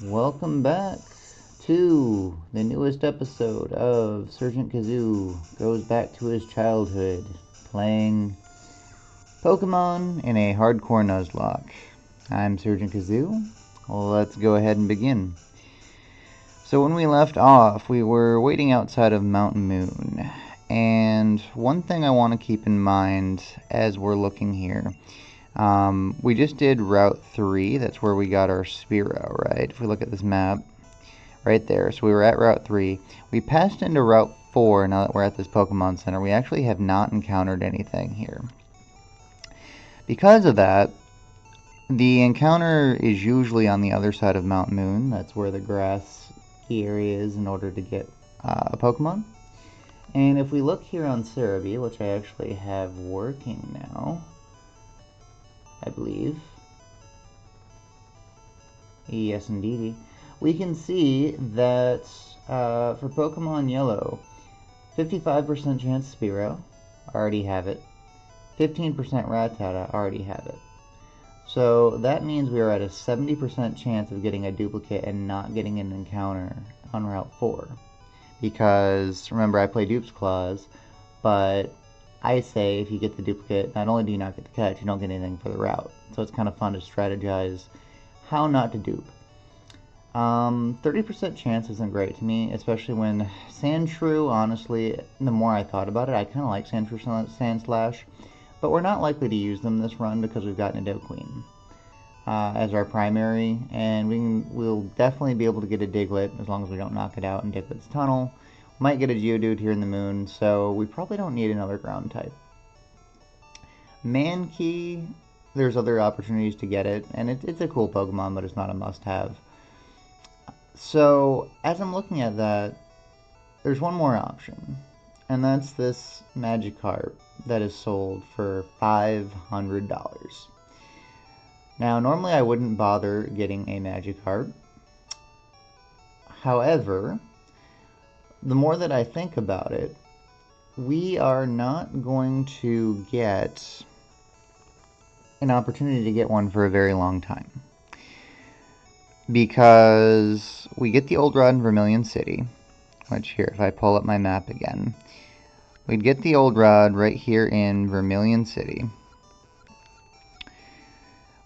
Welcome back to the newest episode of Sergeant Kazoo Goes Back to His Childhood, playing Pokemon in a hardcore Nuzlocke. I'm Sergeant Kazoo. Let's go ahead and begin. So when we left off, we were waiting outside of Mountain Moon, and one thing I want to keep in mind as we're looking here, we just did Route 3, that's where we got our Spearow, right? If we look at this map, right there, so we were at Route 3. We passed into Route 4 now that we're at this Pokemon Center. We actually have not encountered anything here. Because of that, the encounter is usually on the other side of Mountain Moon. That's where the grass area is in order to get a Pokemon. And if we look here on Cerebi, which I actually have working now, I believe. Yes, indeedy. We can see that for Pokemon Yellow, 55% chance Spearow, already have it. 15% Rattata, already have it. So that means we are at a 70% chance of getting a duplicate and not getting an encounter on Route 4. Because, remember, I play Dupe's Claws, but I say if you get the duplicate, not only do you not get the catch, you don't get anything for the route. So it's kind of fun to strategize how not to dupe. 30% chance isn't great to me, especially when Sandshrew, honestly, the more I thought about it, I kind of like Sandshrew Sandslash. But we're not likely to use them this run because we've got Nidoqueen as our primary, and we'll definitely be able to get a Diglett as long as we don't knock it out in Diglett's Tunnel. Might get a Geodude here in the Moon, so we probably don't need another ground type. Mankey, there's other opportunities to get it, and it's a cool Pokemon, but it's not a must-have. So, as I'm looking at that, there's one more option, and that's this Magikarp that is sold for $500. Now, normally I wouldn't bother getting a Magikarp. However, the more that I think about it, we are not going to get an opportunity to get one for a very long time. Because we get the old rod in Vermilion City, which here, if I pull up my map again, we'd get the old rod right here in Vermilion City.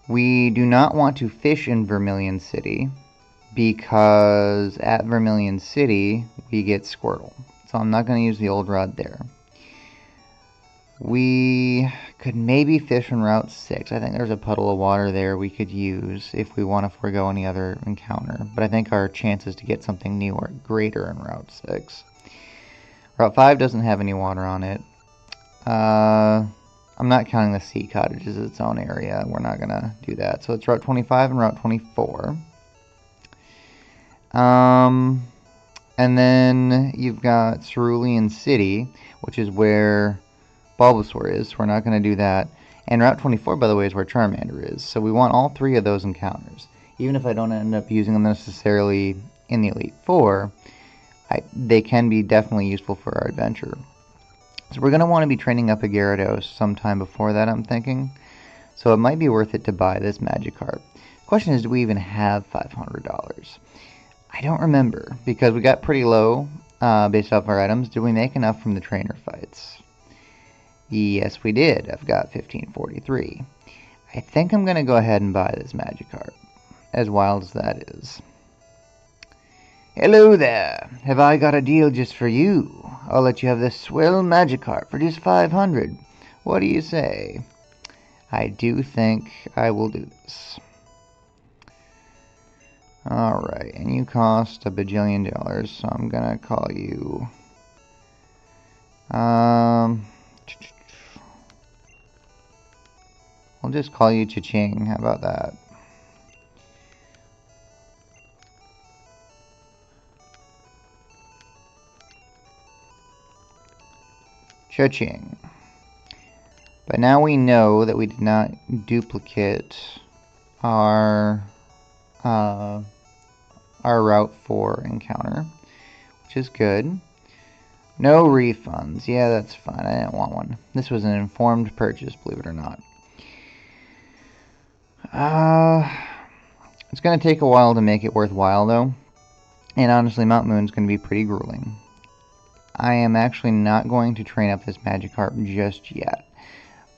We do not want to fish in Vermilion City because at Vermilion City we get Squirtle. So I'm not going to use the old rod there. We could maybe fish on Route 6. I think there's a puddle of water there we could use if we want to forego any other encounter. But I think our chances to get something new are greater in Route 6. Route 5 doesn't have any water on it. I'm not counting the sea cottage as its own area. We're not going to do that. So it's Route 25 and Route 24. And then you've got Cerulean City, which is where Bulbasaur is. We're not going to do that. And Route 24, by the way, is where Charmander is. So we want all three of those encounters. Even if I don't end up using them necessarily in the Elite Four, they can be definitely useful for our adventure. So we're going to want to be training up a Gyarados sometime before that, I'm thinking. So it might be worth it to buy this Magikarp. The question is, do we even have $500? I don't remember, because we got pretty low based off our items. Did we make enough from the trainer fights? Yes, we did. I've got 1543. I think I'm going to go ahead and buy this Magikarp, as wild as that is. Hello there. Have I got a deal just for you? I'll let you have this swell Magikarp for just 500. What do you say? I do think I will do this. Alright, and you cost a bajillion dollars, so I'm gonna call you... I'll just call you Cha-Ching. How about that? Cha-Ching. But now we know that we did not duplicate our Route 4 encounter, which is good. No refunds. Yeah, that's fine. I didn't want one. This was an informed purchase, believe it or not. Let's going to take a while to make it worthwhile, though. And honestly, Mount Moon's going to be pretty grueling. I am actually not going to train up this Magikarp just yet.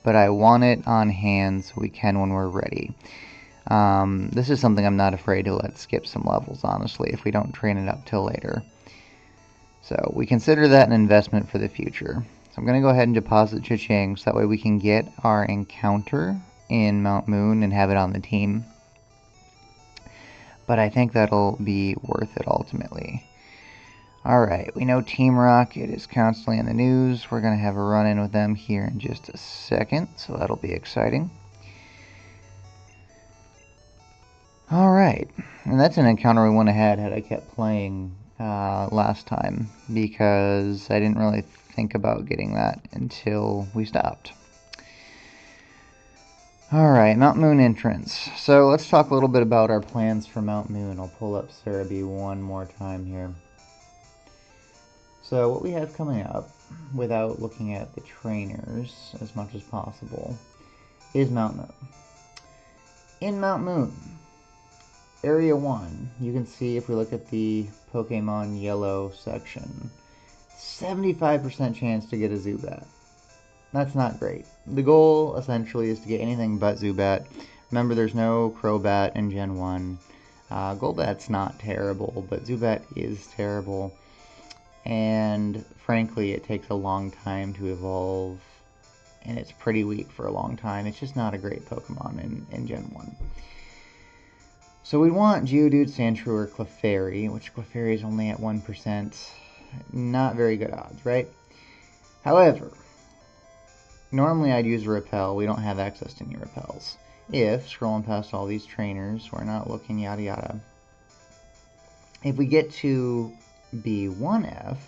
But I want it on hand so we can when we're ready. This is something I'm not afraid to let skip some levels, honestly, if we don't train it up till later. So we consider that an investment for the future. So I'm going to go ahead and deposit Cha-Ching so that way we can get our encounter in Mount Moon and have it on the team. But I think that'll be worth it ultimately. Alright, we know Team Rocket is constantly in the news. We're going to have a run-in with them here in just a second, so that'll be exciting. Alright, and that's an encounter we wouldn't have had I kept playing last time, because I didn't really think about getting that until we stopped. Alright, Mount Moon entrance. So let's talk a little bit about our plans for Mount Moon. I'll pull up Cerebi one more time here. So what we have coming up, without looking at the trainers as much as possible, is Mount Moon. In Mount Moon, Area 1, you can see if we look at the Pokemon Yellow section, 75% chance to get a Zubat. That's not great. The goal, essentially, is to get anything but Zubat. Remember, there's no Crobat in Gen 1. Golbat's not terrible, but Zubat is terrible. And, frankly, it takes a long time to evolve, and it's pretty weak for a long time. It's just not a great Pokemon in Gen 1. So we want Geodude, Sandshrew, or Clefairy, which Clefairy is only at 1%. Not very good odds, right? However, normally I'd use a Repel. We don't have access to any Repels. If, scrolling past all these trainers, we're not looking yada yada. If we get to B1F,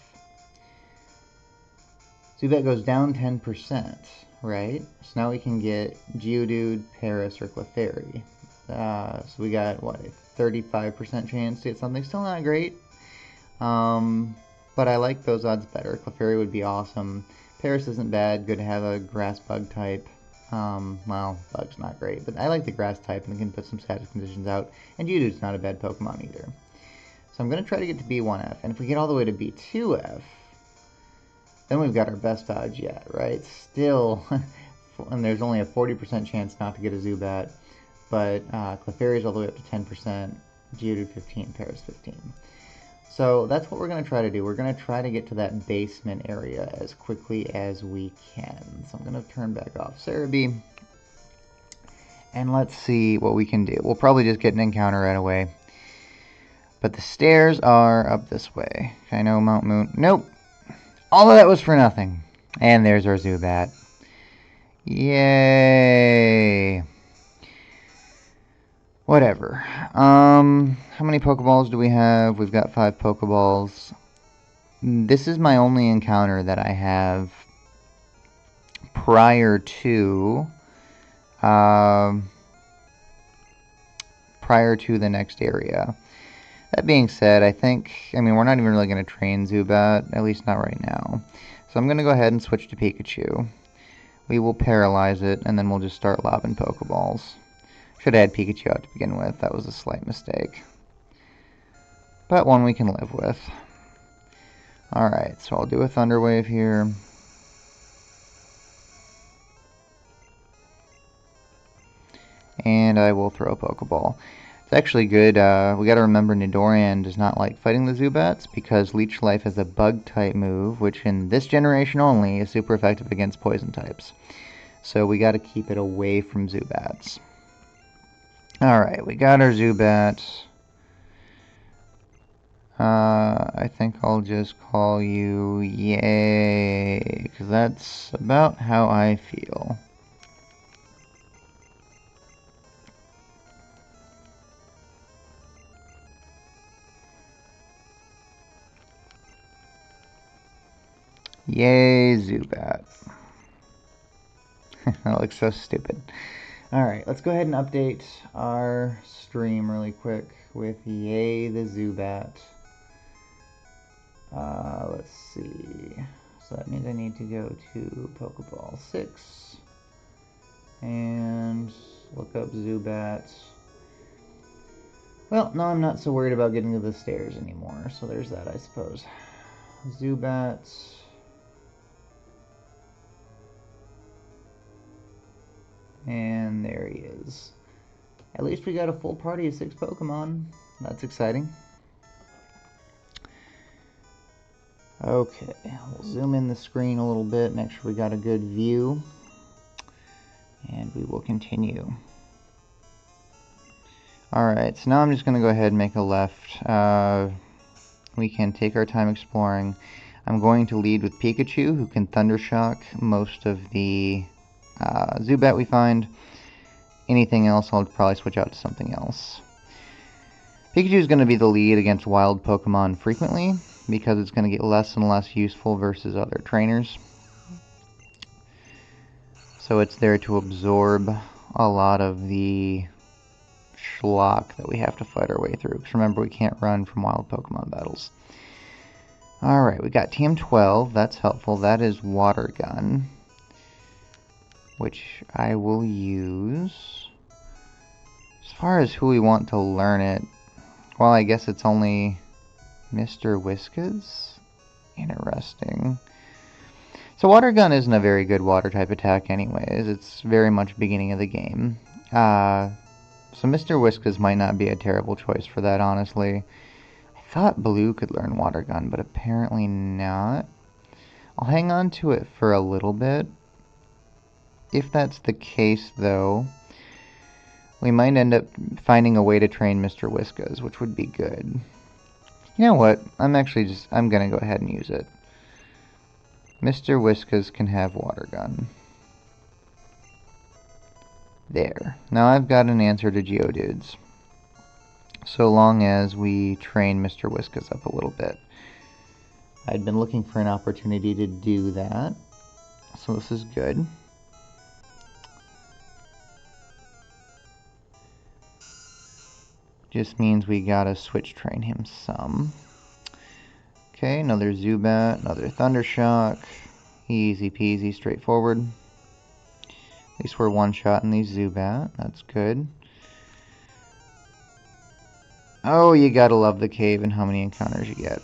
Zubat goes down 10%, right? So now we can get Geodude, Paris, or Clefairy. So we got, what, a 35% chance to get something. Still not great, but I like those odds better. Clefairy would be awesome. Paris isn't bad. Good to have a grass bug type. Well, bug's not great, but I like the grass type and can put some status conditions out. And Geodude's not a bad Pokemon either. So I'm going to try to get to B1F, and if we get all the way to B2F, then we've got our best odds yet, right? Still, and there's only a 40% chance not to get a Zubat, but Clefairy's all the way up to 10%, Geodude 15, Paris 15. So that's what we're going to try to do. We're going to try to get to that basement area as quickly as we can. So I'm going to turn back off Cerebi, and let's see what we can do. We'll probably just get an encounter right away. But the stairs are up this way. I know Mount Moon. Nope. All of that was for nothing. And there's our Zubat. Yay. Whatever. How many Pokeballs do we have? We've got 5 Pokeballs. This is my only encounter that I have prior to the next area. That being said, I mean, we're not even really going to train Zubat, at least not right now. So I'm going to go ahead and switch to Pikachu. We will paralyze it, and then we'll just start lobbing Pokeballs. Should have had Pikachu out to begin with. That was a slight mistake. But one we can live with. Alright, so I'll do a Thunder Wave here. And I will throw a Pokeball. It's actually good. We gotta remember Nidoran does not like fighting the Zubats because Leech Life is a Bug-type move, which in this generation only is super effective against Poison types. So we gotta keep it away from Zubats. Alright, we got our Zubat. I think I'll just call you Yay, because that's about how I feel. Yay, Zubat. That looks so stupid. Alright, let's go ahead and update our stream really quick with Yay the Zubat. Let's see. So that means I need to go to Pokeball 6 and look up Zubat. Well, no, I'm not so worried about getting to the stairs anymore, so there's that, I suppose. Zubats. And there he is. At least we got a full party of 6 Pokemon. That's exciting. Okay, we'll zoom in the screen a little bit, make sure we got a good view. And we will continue. Alright, so now I'm just going to go ahead and make a left. We can take our time exploring. I'm going to lead with Pikachu, who can Thundershock most of the Zubat we find. Anything else, I'll probably switch out to something else. Pikachu is going to be the lead against wild Pokemon frequently, because it's going to get less and less useful versus other trainers. So it's there to absorb a lot of the schlock that we have to fight our way through. Because remember, we can't run from wild Pokemon battles. Alright, we got TM12. That's helpful. That is Water Gun, which I will use. As far as who we want to learn it, well, I guess it's only Mr. Whiskas? Interesting. So Water Gun isn't a very good water type attack anyways. It's very much beginning of the game. So Mr. Whiskas might not be a terrible choice for that, honestly. I thought Blue could learn Water Gun, but apparently not. I'll hang on to it for a little bit. If that's the case, though, we might end up finding a way to train Mr. Whiskas, which would be good. You know what? I'm gonna go ahead and use it. Mr. Whiskas can have Water Gun. There. Now I've got an answer to Geodudes. So long as we train Mr. Whiskas up a little bit. I'd been looking for an opportunity to do that. So this is good. Just means we gotta switch train him some. Okay, another Zubat, another Thundershock. Easy peasy, straightforward. At least we're one-shotting these Zubat. That's good. Oh, you gotta love the cave and how many encounters you get.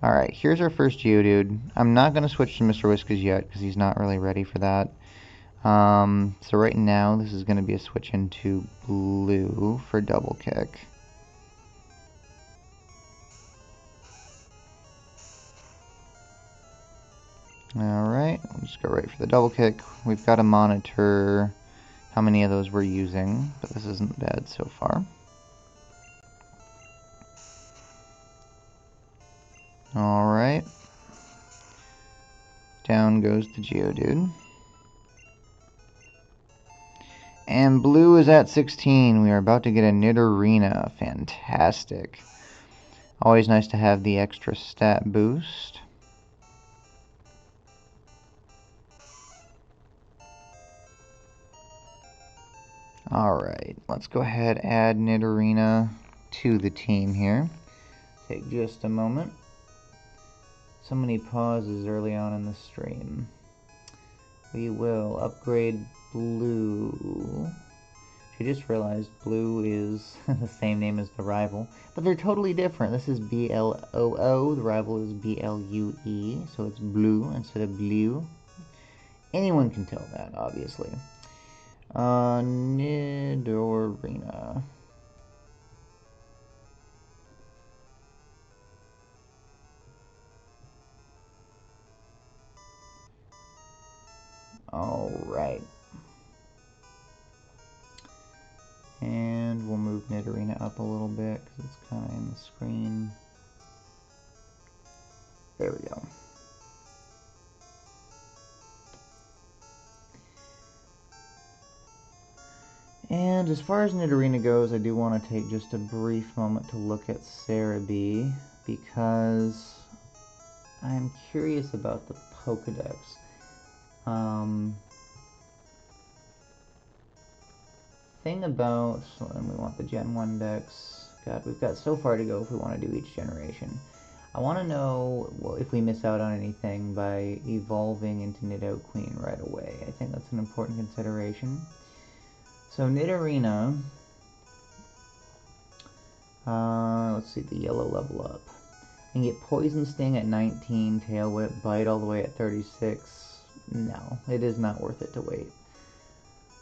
Alright, here's our first Geodude. I'm not gonna switch to Mr. Whiskas yet, because he's not really ready for that. So right now, this is gonna be a switch into Blue for Double Kick. Alright, we'll just go right for the Double Kick. We've got to monitor how many of those we're using, but this isn't bad so far. Alright. Down goes the Geodude. And Blue is at 16. We are about to get a Nidorina. Fantastic. Always nice to have the extra stat boost. Alright, let's go ahead and add Nidorina to the team here. Take just a moment. So many pauses early on in the stream. We will upgrade Blue. I just realized Blue is the same name as the rival, but they're totally different. This is B-L-O-O, the rival is B-L-U-E, so it's Blue instead of Blue. Anyone can tell that, obviously. Nidorina. Alright. And we'll move Nidorina up a little bit because it's kind of in the screen. There we go. And as far as Nidorina goes, I do want to take just a brief moment to look at Cerebi because I'm curious about the Pokedex. Thing about, and we want the Gen 1 Dex. God, we've got so far to go if we want to do each generation. I want to know if we miss out on anything by evolving into Nidoqueen right away. I think that's an important consideration. So Nidorina Let's see, the yellow level up. I can get Poison Sting at 19, Tail Whip, Bite all the way at 36. No, it is not worth it to wait.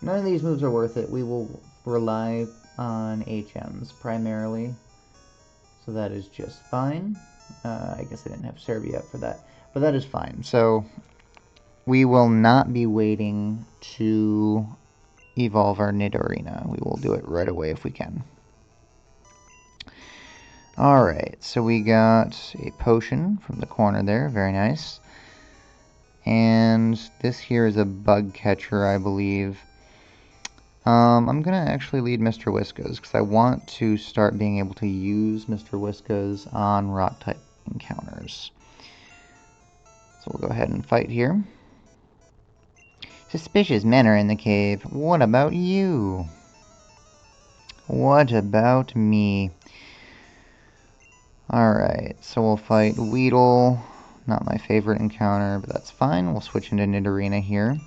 None of these moves are worth it. We will rely on HMs primarily. So that is just fine. I guess I didn't have Serbia up for that. But that is fine. So we will not be waiting to evolve our Nidorina. We will do it right away if we can. Alright, so we got a potion from the corner there. Very nice. And this here is a bug catcher, I believe. I'm going to actually lead Mr. Whiskas because I want to start being able to use Mr. Whiskas on rock-type encounters. So we'll go ahead and fight here. Suspicious men are in the cave. What about you? What about me? Alright, so we'll fight Weedle. Not my favorite encounter, but that's fine. We'll switch into Nidorina here.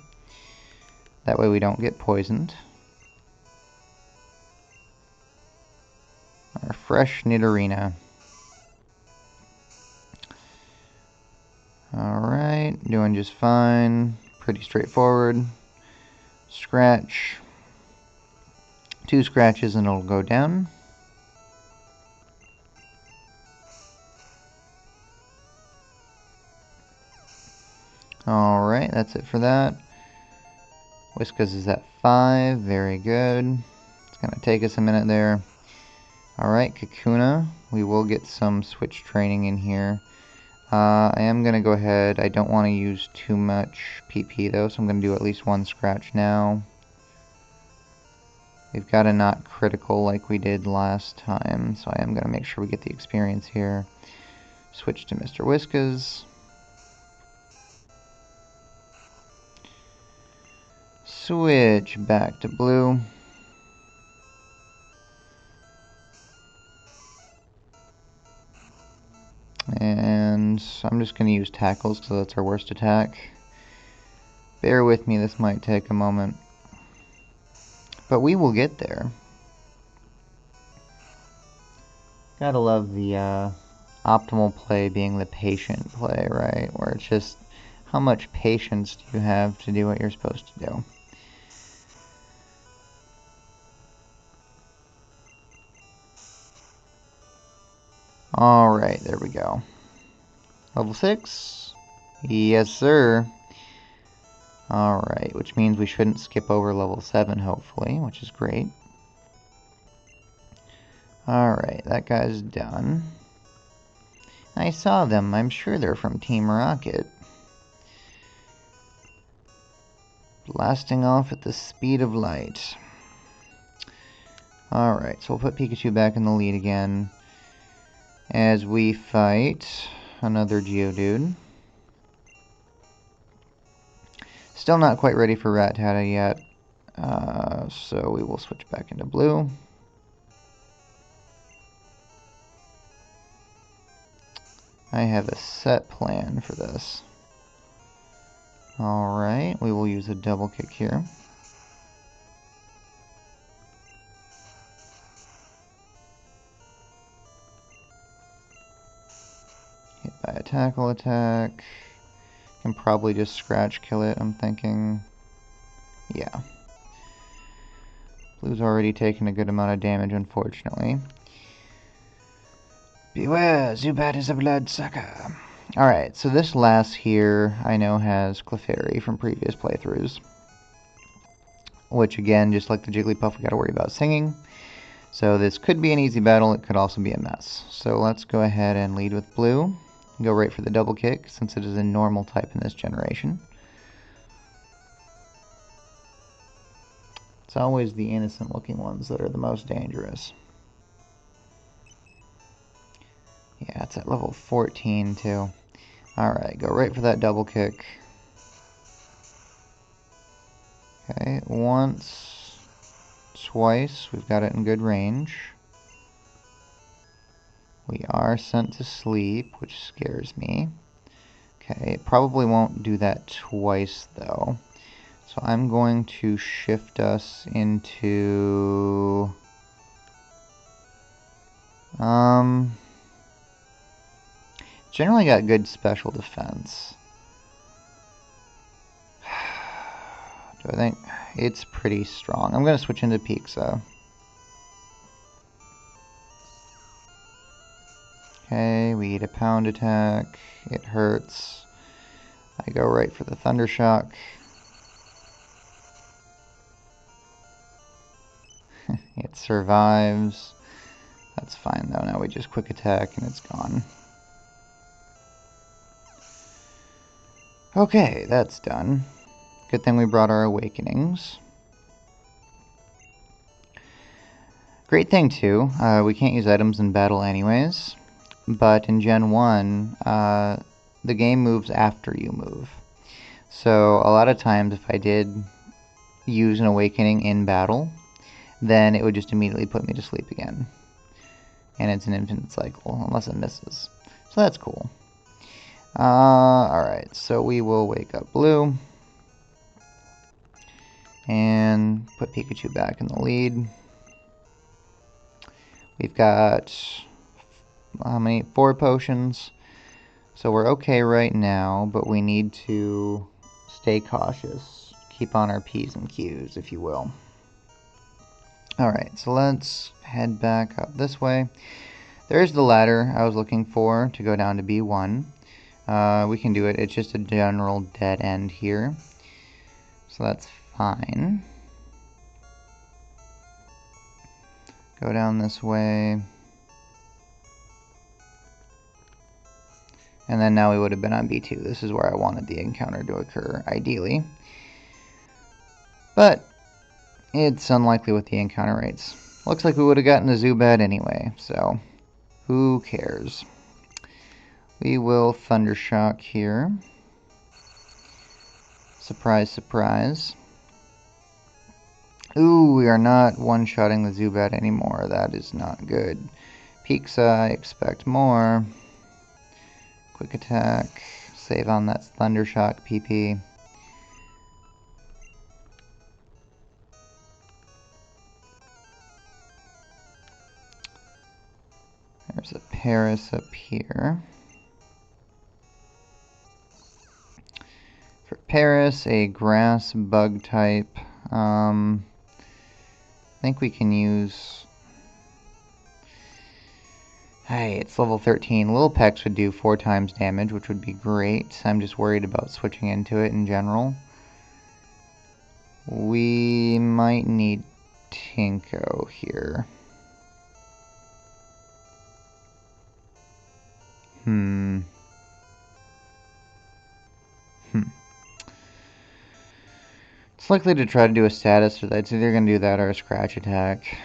That way we don't get poisoned. Our fresh Nidorina. Alright, doing just fine. Pretty straightforward. Scratch. 2 scratches and it'll go down. Alright, that's it for that. Whiskas is at 5. Very good. It's going to take us a minute there. Alright, Kakuna. We will get some switch training in here. I am going to go ahead. I don't want to use too much PP though, so I'm going to do at least 1 scratch now. We've got a not critical like we did last time, so I am going to make sure we get the experience here. Switch to Mr. Whiskas. Switch back to blue. And I'm just going to use tackles because that's our worst attack. Bear with me, this might take a moment. But we will get there. Gotta love the optimal play being the patient play, right? Where it's just how much patience do you have to do what you're supposed to do. Alright, there we go. Level 6? Yes, sir. Alright, which means we shouldn't skip over level 7, hopefully, which is great. Alright, that guy's done. I saw them. I'm sure they're from Team Rocket. Blasting off at the speed of light. Alright, so we'll put Pikachu back in the lead again. As we fight another Geodude. Still not quite ready for Rattata yet, so we will switch back into blue. I have a set plan for this. Alright, we will use a double kick here. Hit by a tackle attack. Can probably just scratch kill it, I'm thinking. Yeah. Blue's already taken a good amount of damage, unfortunately. Beware, Zubat is a bloodsucker. Alright, so this last here, I know has Clefairy from previous playthroughs. Which again, just like the Jigglypuff, we gotta worry about singing. So this could be an easy battle, it could also be a mess. So let's go ahead and lead with blue. Go right for the double kick, since it is a normal type in this generation. It's always the innocent looking ones that are the most dangerous. Yeah, it's at level 14 too. Alright, go right for that double kick. Okay, once, twice, we've got it in good range. We are sent to sleep, which scares me. Okay, it probably won't do that twice though. So I'm going to shift us into... Generally got good special defense. Do I think it's pretty strong? I'm going to switch into Pizza. Okay, we eat a pound attack. It hurts. I go right for the Thunder Shock. It survives. That's fine though. Now we just quick attack and it's gone. Okay, that's done. Good thing we brought our Awakenings. Great thing too, we can't use items in battle anyways, but in Gen 1, the game moves after you move. So a lot of times if I did use an Awakening in battle, then it would just immediately put me to sleep again. And it's an infinite cycle, unless it misses. So that's cool. Alright, so we will wake up Blue. And put Pikachu back in the lead. We've got, how many? 4 potions. So we're okay right now, but we need to stay cautious. Keep on our P's and Q's, if you will. Alright, so let's head back up this way. There's the ladder I was looking for to go down to B1. We can do it. It's just a general dead end here. So that's fine. Go down this way. And then now we would have been on B2. This is where I wanted the encounter to occur, ideally. But it's unlikely with the encounter rates. Looks like we would have gotten a Zubat anyway, so who cares? We will Thunder Shock here. Surprise, surprise. Ooh, we are not one-shotting the Zubat anymore. That is not good. Pizza, I expect more. Quick attack. Save on that Thunder Shock PP. There's a Paris up here. For Paris, a grass bug type. I think we can use... Hey, it's level 13. Little Pex would do 4 times damage, which would be great. I'm just worried about switching into it in general. We might need Tinko here. It's likely to try to do a status, so that's either going to do that or a scratch attack.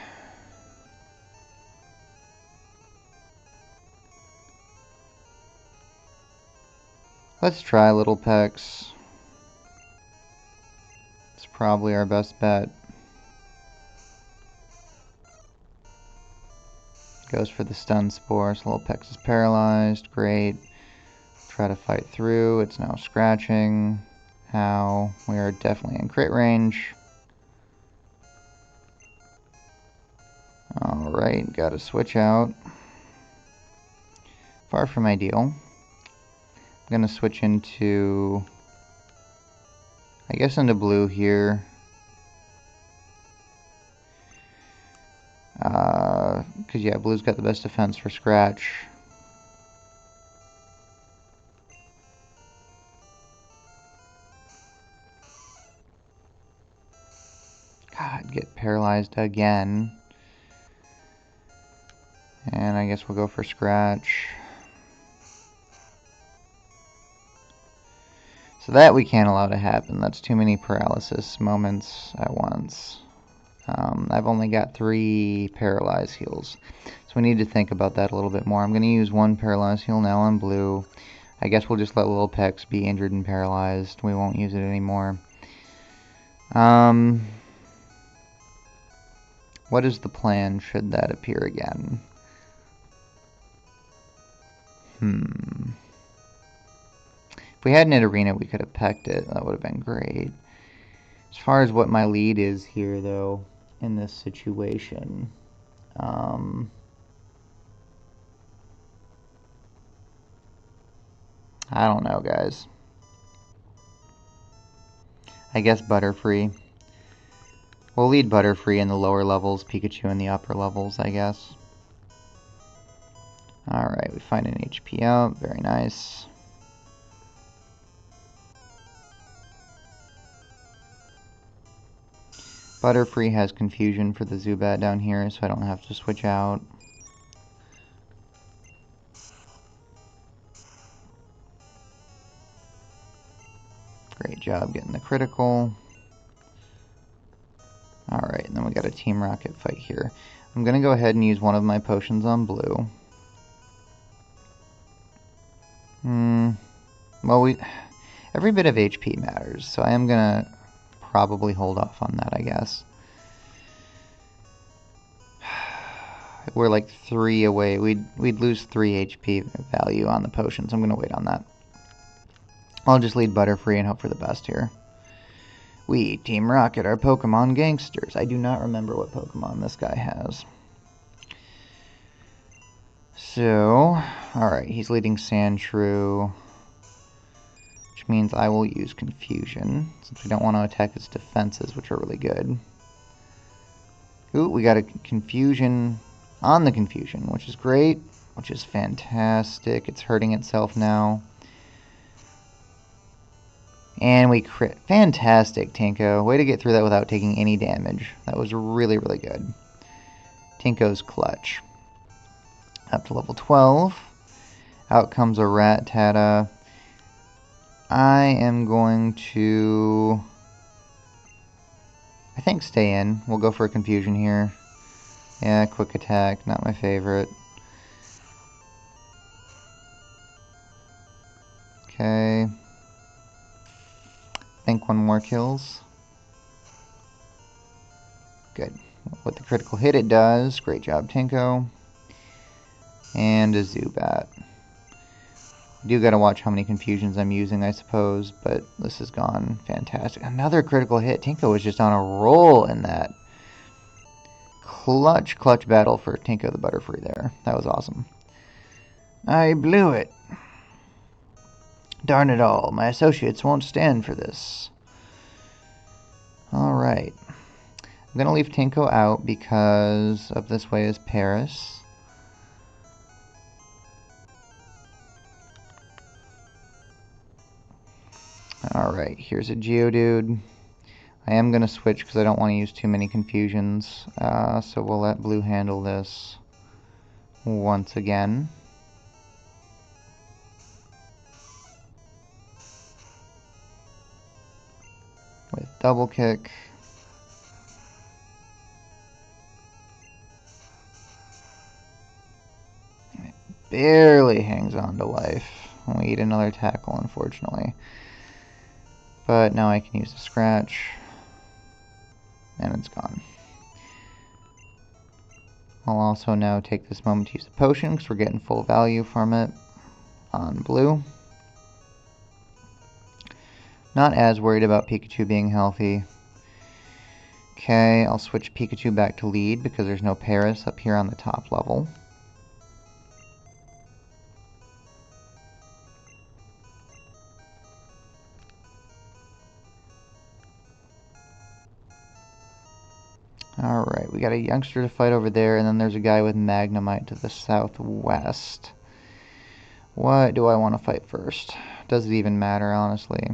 Let's try Little Pex. It's probably our best bet. Goes for the stun spore, so Little Pex is paralyzed. Great. Try to fight through. It's now scratching. How? We are definitely in crit range. Alright, gotta switch out. Far from ideal. I'm gonna switch into... I guess into blue here. Because yeah, blue's got the best defense for scratch. God, get paralyzed again. And I guess we'll go for scratch. So that we can't allow to happen. That's too many paralysis moments at once. I've only got 3 paralyzed heals. So we need to think about that a little bit more. I'm going to use 1 paralyzed heal now on blue. I guess we'll just let Lil Pex be injured and paralyzed. We won't use it anymore. What is the plan should that appear again? If we had an arena, we could have pecked it. That would have been great. As far as what my lead is here, though, in this situation, I don't know, guys. I guess Butterfree. We'll lead Butterfree in the lower levels, Pikachu in the upper levels, I guess. Alright, we find an HP out. Very nice. Butterfree has Confusion for the Zubat down here, so I don't have to switch out. Great job getting the critical. Alright, and then we got a Team Rocket fight here. I'm going to go ahead and use one of my potions on blue. Well, every bit of HP matters, so I am going to probably hold off on that, I guess. We're like 3 away. We'd lose 3 HP value on the potions. I'm going to wait on that. I'll just lead Butterfree and hope for the best here. We, Team Rocket, are Pokemon gangsters. I do not remember what Pokemon this guy has. So, alright, he's leading Sandshrew, which means I will use Confusion, since we don't want to attack his defenses, which are really good. Ooh, we got a Confusion on the Confusion, which is great, which is fantastic. It's hurting itself now. And we crit. Fantastic, Tinko. Way to get through that without taking any damage. That was really, really good. Tinko's clutch. Up to level 12. Out comes a Rattata. I am going to, I think, stay in. We'll go for a Confusion here. Yeah, quick attack. Not my favorite. Okay. I think one more kills. Good. With the critical hit it does. Great job, Tinko. And a Zubat. I do gotta watch how many Confusions I'm using, I suppose, but this has gone fantastic. Another critical hit. Tinko was just on a roll in that. Clutch battle for Tinko the Butterfree there. That was awesome. I blew it. Darn it all. My associates won't stand for this. Alright. I'm gonna leave Tinko out because up this way is Paris. Alright, here's a Geodude. I am going to switch because I don't want to use too many Confusions. So we'll let Blue handle this once again. With Double Kick. And it barely hangs on to life. We eat another tackle, unfortunately. But now I can use a Scratch. And it's gone. I'll also now take this moment to use the potion because we're getting full value from it on Blue. Not as worried about Pikachu being healthy. Okay, I'll switch Pikachu back to lead because there's no Paris up here on the top level. Alright, we got a youngster to fight over there, and then there's a guy with Magnemite to the southwest. What do I want to fight first? Does it even matter, honestly?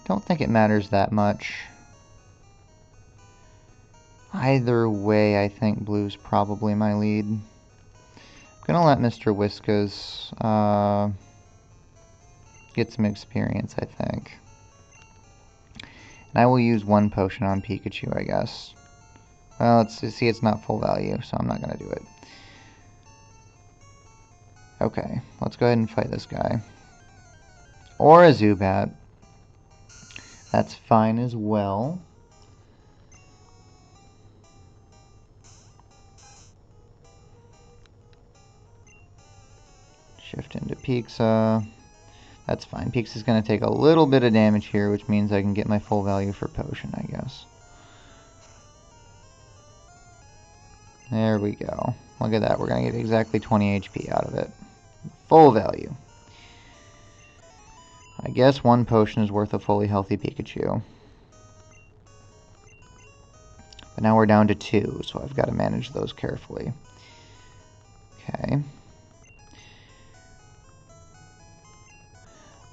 Don't think it matters that much. Either way, I think Blue's probably my lead. I'm gonna let Mr. Whiskas get some experience, I think. And I will use one potion on Pikachu, I guess. Well, let's see, it's not full value, so I'm not gonna do it. Okay, let's go ahead and fight this guy. Or a Zubat. That's fine as well. Shift into Pixa. That's fine. Pixa's going to take a little bit of damage here, which means I can get my full value for potion, I guess. There we go. Look at that. We're going to get exactly 20 HP out of it. Full value. I guess one potion is worth a fully healthy Pikachu. But now we're down to 2, so I've got to manage those carefully. Okay.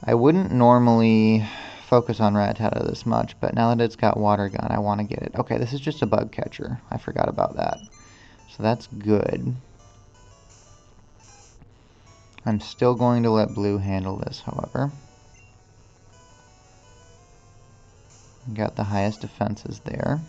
I wouldn't normally focus on Rattata this much, but now that it's got Water Gun, I want to get it. Okay, this is just a bug catcher. I forgot about that. So that's good. I'm still going to let Blue handle this, however. Got the highest defenses there.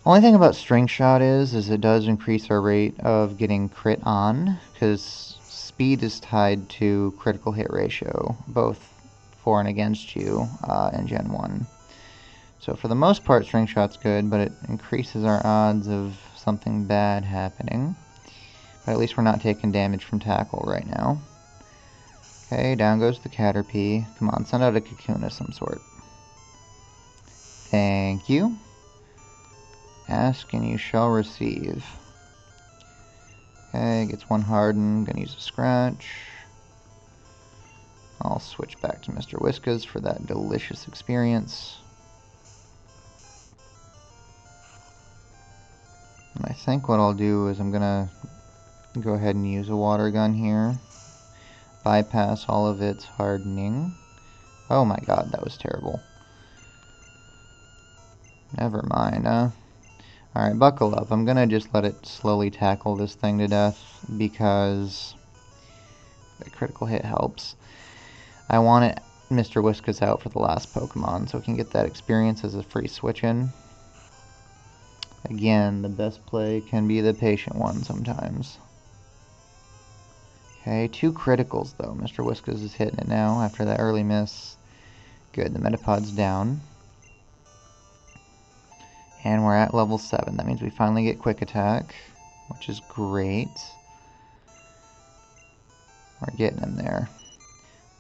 Only thing about String Shot is it does increase our rate of getting crit on, because speed is tied to critical hit ratio, both for and against you in Gen 1. So for the most part, String Shot's good, but it increases our odds of something bad happening. But at least we're not taking damage from Tackle right now. Okay, down goes the Caterpie. Come on, send out a Cocoon of some sort. Thank you. Ask and you shall receive. Okay, gets one Harden. Gonna use a Scratch. I'll switch back to Mr. Whiskas for that delicious experience. And I think what I'll do is I'm gonna go ahead and use a Water Gun here. Bypass all of its hardening. Oh my god, that was terrible. Never mind, Alright, buckle up. I'm gonna just let it slowly tackle this thing to death because the critical hit helps. I want it Mr. Whiskas out for the last Pokemon so we can get that experience as a free switch-in. Again, the best play can be the patient one sometimes. Okay, 2 criticals though. Mr. Whiskas is hitting it now after that early miss. Good, the Metapod's down. And we're at level 7. That means we finally get Quick Attack, which is great. We're getting him there.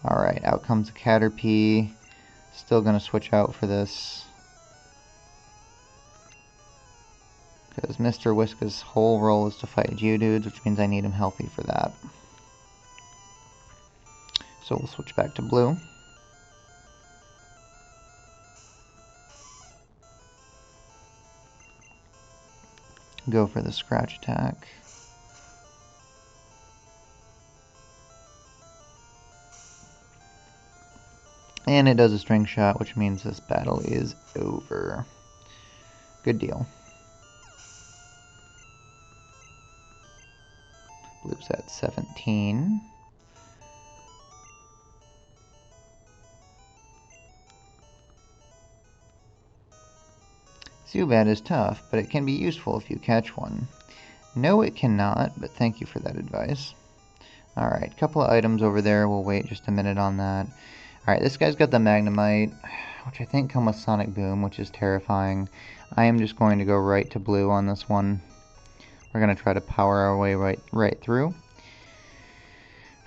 Alright, out comes a Caterpie. Still going to switch out for this. Because Mr. Whiskas' whole role is to fight Geodudes, which means I need him healthy for that. So we'll switch back to Blue. Go for the Scratch attack. And it does a String Shot, which means this battle is over. Good deal. Blue's at 17. Zubat is tough, but it can be useful if you catch one. No, it cannot, but thank you for that advice. Alright, couple of items over there. We'll wait just a minute on that. Alright, this guy's got the Magnemite, which I think come with Sonic Boom, which is terrifying. I am just going to go right to Blue on this one. We're going to try to power our way right through.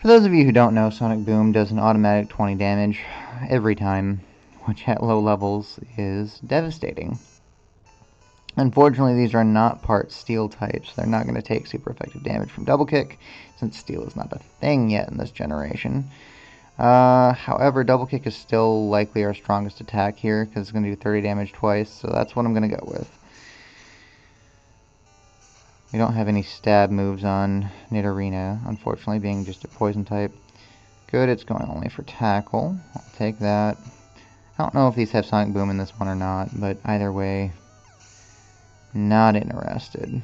For those of you who don't know, Sonic Boom does an automatic 20 damage every time, which at low levels is devastating. Unfortunately, these are not part Steel types. They're not going to take super effective damage from Double Kick, since Steel is not a thing yet in this generation. However, Double Kick is still likely our strongest attack here, because it's going to do 30 damage twice, so that's what I'm going to go with. We don't have any stab moves on Nidorina, unfortunately, being just a poison type. Good, it's going only for Tackle. I'll take that. I don't know if these have Sonic Boom in this one or not, but either way, not interested.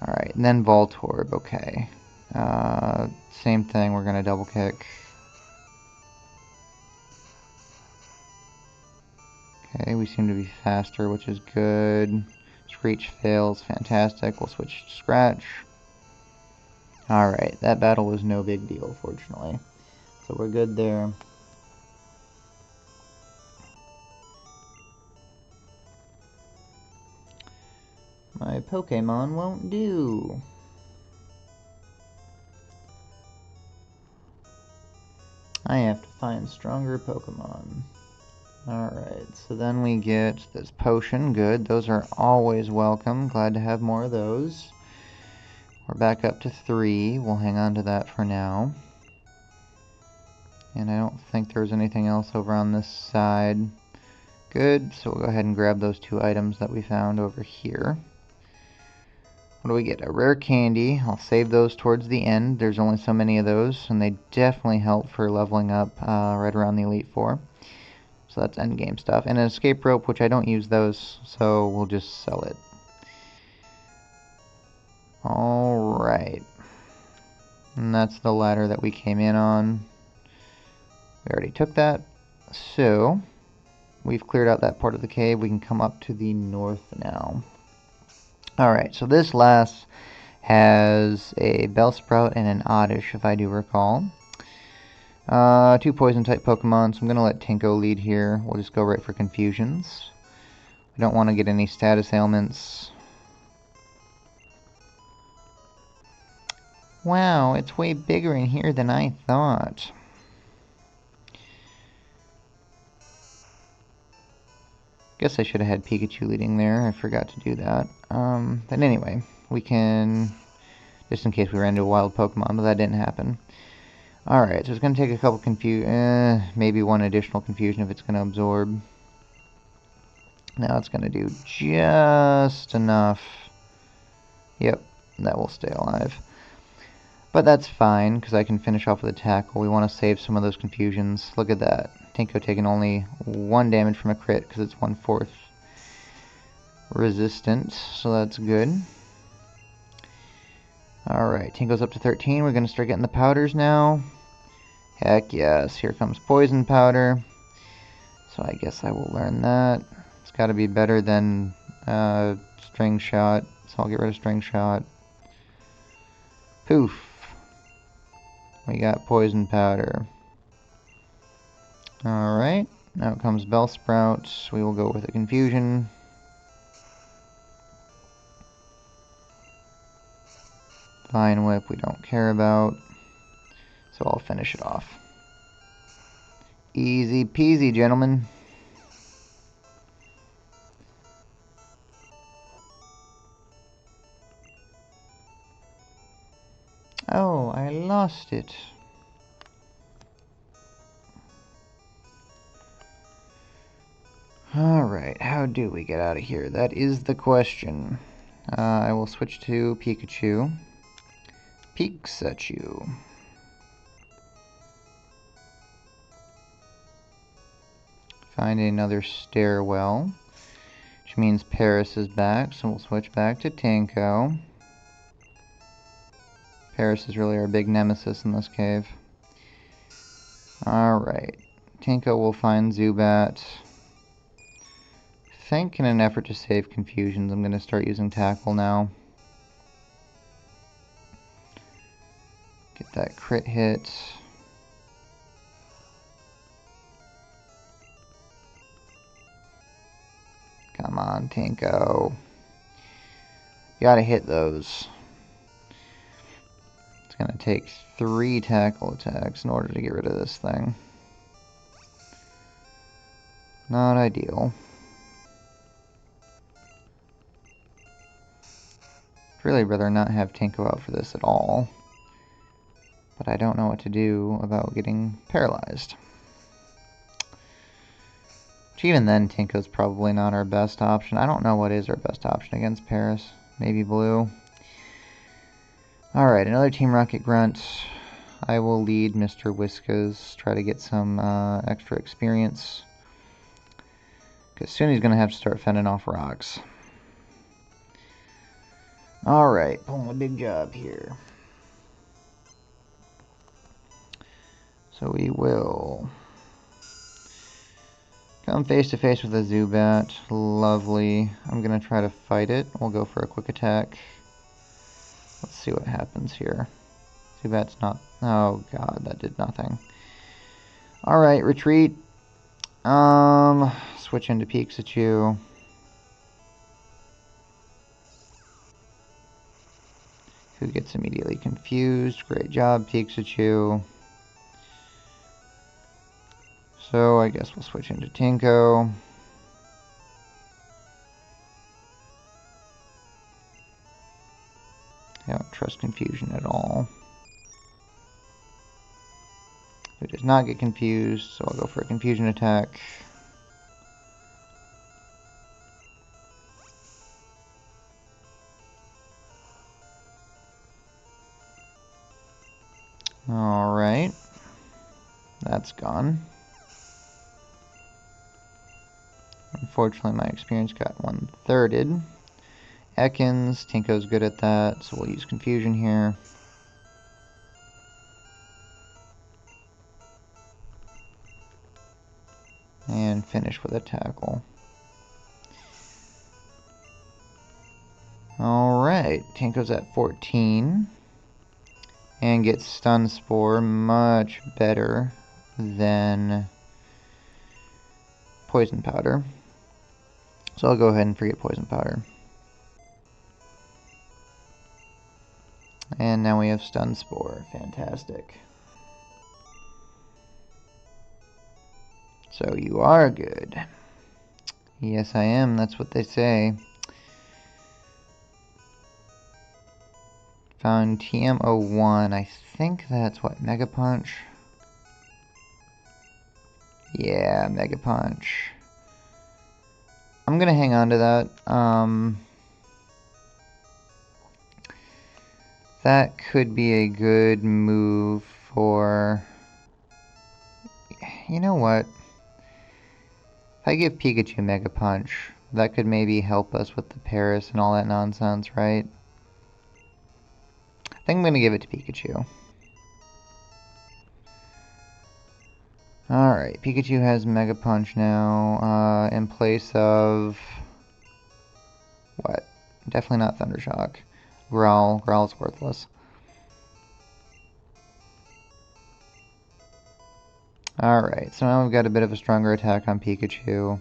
Alright, and then Voltorb, okay. Same thing, we're going to Double Kick. Okay, we seem to be faster, which is good. Screech fails, fantastic. We'll switch to Scratch. Alright, that battle was no big deal, fortunately. So we're good there. My Pokemon won't do. I have to find stronger Pokemon. Alright, so then we get this potion. Good, those are always welcome. Glad to have more of those. We're back up to 3. We'll hang on to that for now. And I don't think there's anything else over on this side. Good, so we'll go ahead and grab those 2 items that we found over here. What do we get? A rare candy. I'll save those towards the end. There's only so many of those, and they definitely help for leveling up right around the Elite Four. So that's endgame stuff. And an escape rope, which I don't use those, so we'll just sell it. Alright. And that's the ladder that we came in on. We already took that. So, we've cleared out that part of the cave. We can come up to the north now. Alright, so this last has a Bellsprout and an Oddish, if I do recall. 2 poison-type Pokemon, so I'm going to let Tinko lead here. We'll just go right for confusions. We don't want to get any status ailments. Wow, it's way bigger in here than I thought. Guess I should have had Pikachu leading there. I forgot to do that. But anyway, we can... Just in case we ran into a wild Pokemon, but that didn't happen. Alright, so it's going to take a couple maybe 1 additional confusion if it's going to absorb. Now it's going to do just enough. Yep, that will stay alive. But that's fine, because I can finish off with a tackle. We want to save some of those confusions. Look at that. Tinko taking only 1 damage from a crit, because it's 1/4 resistant, so that's good. Alright, Tinko's up to 13. We're going to start getting the powders now. Heck yes, here comes Poison Powder. So I guess I will learn that. It's got to be better than String Shot, so I'll get rid of String Shot. Poof. We got Poison Powder. Alright, now comes Bellsprout. We will go with a Confusion. Vine Whip we don't care about, so I'll finish it off. Easy peasy, gentlemen. Oh, I lost it. Alright, how do we get out of here? That is the question. I will switch to Pikachu. Peeks at you. Find another stairwell, which means Paris is back, so we'll switch back to Tinko. Paris is really our big nemesis in this cave. Alright, Tinko will find Zubat. I think in an effort to save confusions, I'm going to start using Tackle now. Get that crit hit. Come on, Tinko. You gotta hit those. It's gonna take 3 tackle attacks in order to get rid of this thing. Not ideal. I'd really rather not have Tinko out for this at all. But I don't know what to do about getting paralyzed. Which even then, Tinko's probably not our best option. I don't know what is our best option against Paris. Maybe Blue. Alright, another Team Rocket Grunt. I will lead Mr. Whiskas, try to get some extra experience. Because soon he's going to have to start fending off rocks. Alright, pulling a big job here. So we will come face to face with a Zubat. Lovely. I'm going to try to fight it. We'll go for a quick attack. Let's see what happens here. Zubat's not... Oh god, that did nothing. Alright, retreat. Switch into Pikachu. Who gets immediately confused. Great job, Pikachu. So I guess we'll switch into Tinko. I don't trust confusion at all. who does not get confused, so I'll go for a confusion attack. Alright. That's gone. Unfortunately, my experience got 1/3'd. Ekans, Tinko's good at that, so we'll use confusion here. And finish with a tackle. Alright, Tinko's at 14. And gets Stun Spore, much better than Poison Powder. So I'll go ahead and forget Poison Powder. And now we have Stun Spore. Fantastic. So you are good. Yes, I am. That's what they say. Found TM01. I think that's what? Mega Punch? Yeah, Mega Punch. I'm gonna hang on to that. That could be a good move for... You know what? If I give Pikachu Mega Punch, that could maybe help us with the Paris and all that nonsense, right? I think I'm gonna give it to Pikachu. Alright, Pikachu has Mega Punch now, in place of... What? Definitely not Thunder Shock. Growl. Growl's worthless. Alright, so now we've got a bit of a stronger attack on Pikachu,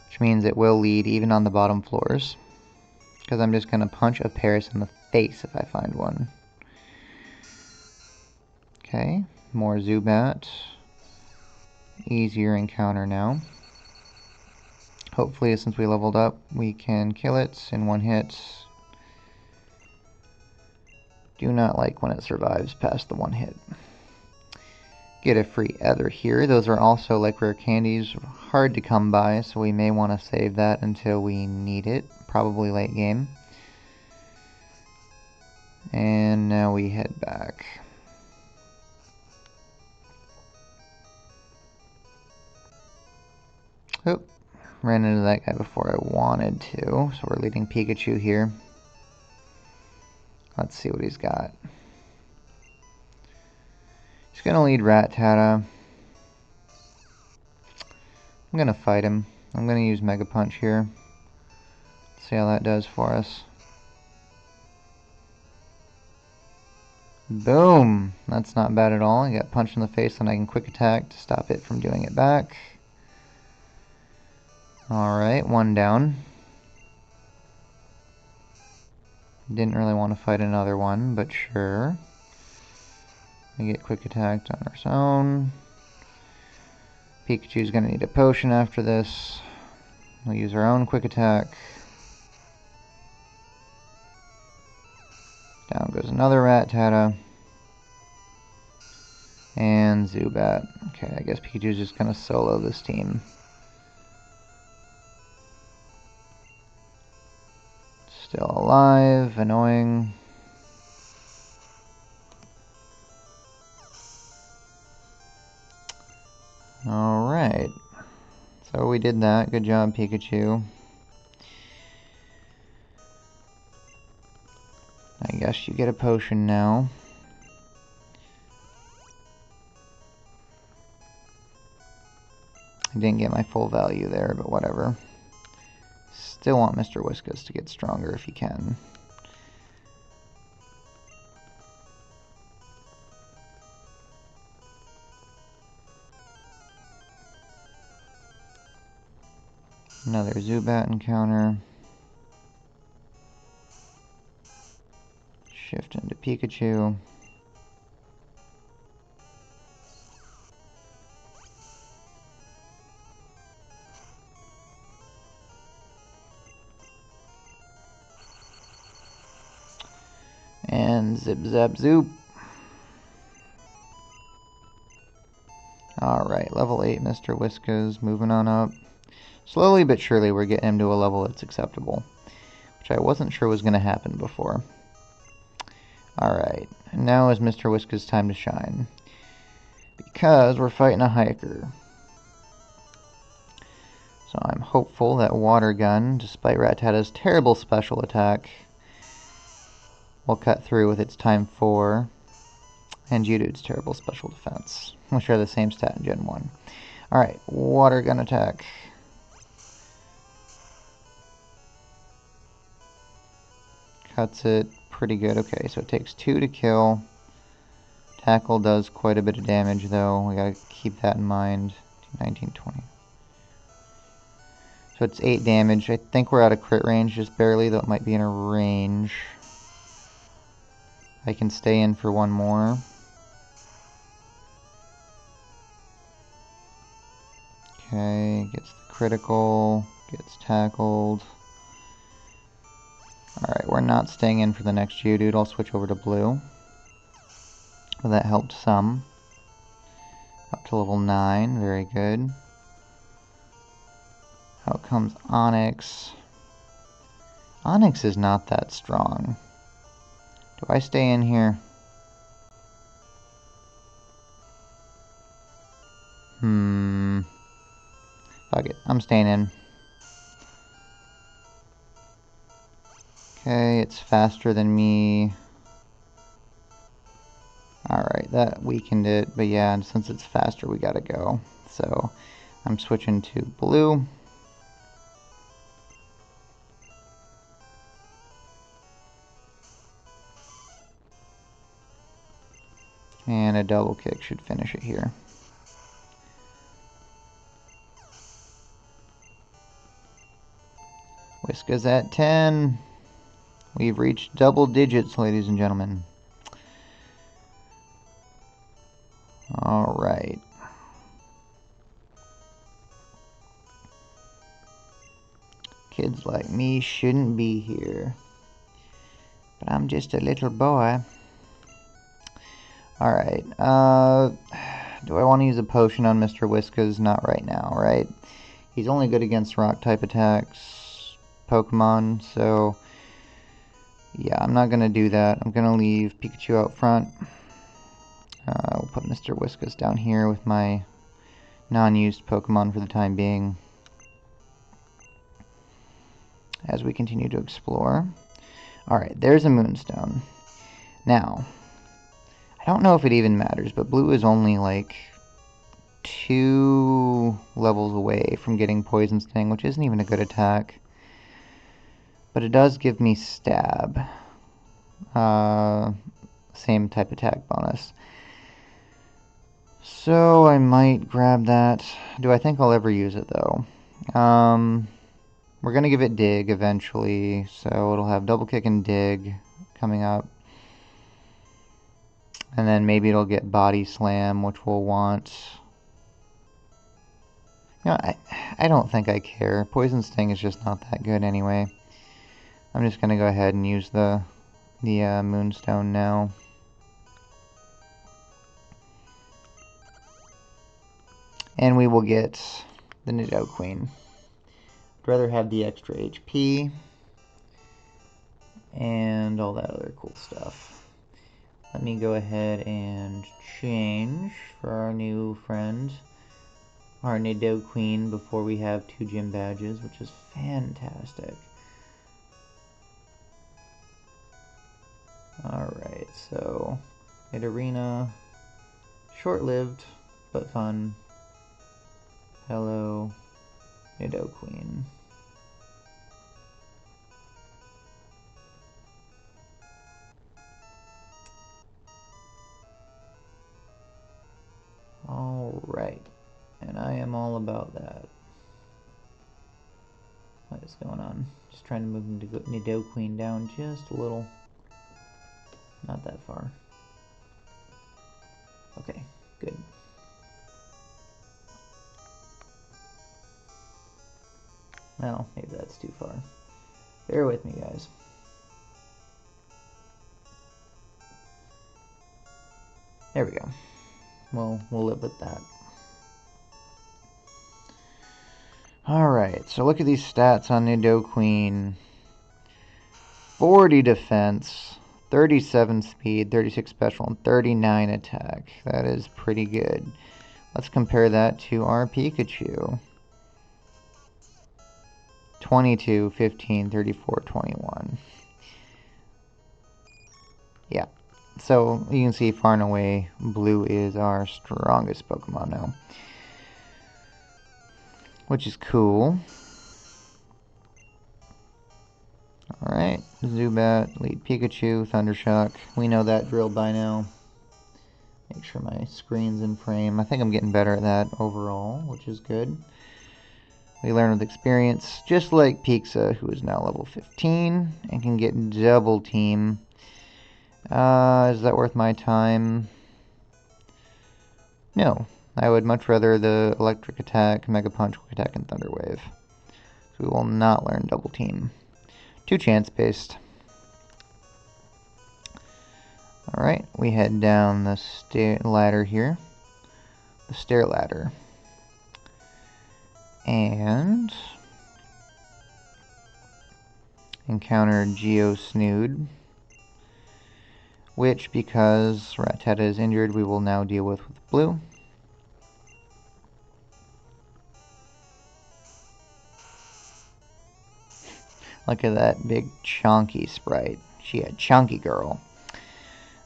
which means it will lead even on the bottom floors. Because I'm just going to punch a Paris in the face if I find one. Okay, more Zubat. Easier encounter now. Hopefully, since we leveled up, we can kill it in one hit. Do not like when it survives past the one hit. Get a free Ether here. Those are also like rare candies, hard to come by, so we may want to save that until we need it, probably late game. And now we head back. Oop, ran into that guy before I wanted to, so we're leading Pikachu here. Let's see what he's got. He's gonna lead Rattata. I'm gonna fight him. I'm gonna use Mega Punch here. See how that does for us. Boom! That's not bad at all. I got punched in the face and I can quick attack to stop it from doing it back. Alright, one down. Didn't really want to fight another one, but sure. We get quick attacked on our own. Pikachu's gonna need a potion after this. We'll use our own quick attack. Down goes another Rattata. And Zubat. Okay, I guess Pikachu's just gonna solo this team. Still alive, annoying. Alright. So we did that. Good job, Pikachu. I guess you get a potion now. I didn't get my full value there, but whatever. Still want Mr. Whiskas to get stronger if he can. Another Zubat encounter. Shift into Pikachu. And Zip Zap Zoop. Alright, level 8 Mr. Whiskas, moving on up. Slowly but surely we're getting him to a level that's acceptable, which I wasn't sure was going to happen before. Alright, and now is Mr. Whiskas' time to shine, because we're fighting a hiker. So I'm hopeful that Water Gun, despite Rattata's terrible special attack, will cut through with its time 4, and Geodude's terrible special defense, which are the same stat in Gen 1. Alright, Water Gun attack. Cuts it pretty good. Okay, so it takes 2 to kill. Tackle does quite a bit of damage, though. We gotta keep that in mind. 19, 20. So it's 8 damage. I think we're out of crit range, just barely, though it might be in a range. I can stay in for one more. Okay, gets the critical, gets tackled. Alright, we're not staying in for the next Geodude. I'll switch over to blue. Well, that helped some. Up to level 9, very good. Out comes Onix. Onix is not that strong. Do I stay in here? Fuck it, I'm staying in. Okay, it's faster than me. Alright, that weakened it, but yeah, since it's faster, we gotta go. So, I'm switching to blue. And a double kick should finish it here. Whiskas at 10. We've reached double digits, ladies and gentlemen. Alright. Kids like me shouldn't be here. But I'm just a little boy. Alright, do I want to use a potion on Mr. Whiskas? Not right now, right? He's only good against rock-type attacks, Pokemon, so yeah, I'm not going to do that. I'm going to leave Pikachu out front. We'll put Mr. Whiskas down here with my non-used Pokemon for the time being, as we continue to explore. Alright, there's a Moonstone. Now, I don't know if it even matters, but blue is only like 2 levels away from getting Poison Sting, which isn't even a good attack. But it does give me stab. Same type attack bonus. So I might grab that. Do I think I'll ever use it though? We're going to give it Dig eventually, so it'll have Double Kick and Dig coming up. And then maybe it'll get Body Slam, which we'll want. You know, I don't think I care. Poison Sting is just not that good anyway. I'm just going to go ahead and use the Moonstone now. And we will get the Nidoqueen. I'd rather have the extra HP and all that other cool stuff. Let me go ahead and change for our new friend, our Nidoqueen, before we have 2 gym badges, which is fantastic. Alright, so Nidorina, short-lived, but fun. Hello, Nidoqueen. Alright, and I am all about that. What is going on? Just trying to move Nidoqueen down just a little. Not that far. Okay, good. Well, maybe that's too far. Bear with me, guys. There we go. Well, we'll live with that. Alright, so look at these stats on Nidoqueen. 40 defense, 37 speed, 36 special, and 39 attack. That is pretty good. Let's compare that to our Pikachu. 22, 15, 34, 21. Yeah. So you can see far and away, Blue is our strongest Pokemon now. Which is cool. Alright, Zubat, lead Pikachu, Thundershock. We know that drill by now. Make sure my screen's in frame. I think I'm getting better at that overall, which is good. We learn with experience, just like Pixa, who is now level 15 and can get double team. Is that worth my time? No. I would much rather the Electric Attack, Mega Punch, Quick Attack, and Thunder Wave. So we will not learn double team. 2 chance based. Alright, we head down the ladder here. The stair ladder. And encounter Geosnood, which, because Rattata is injured, we will now deal with Blue. Look at that big chonky sprite. She a chunky girl.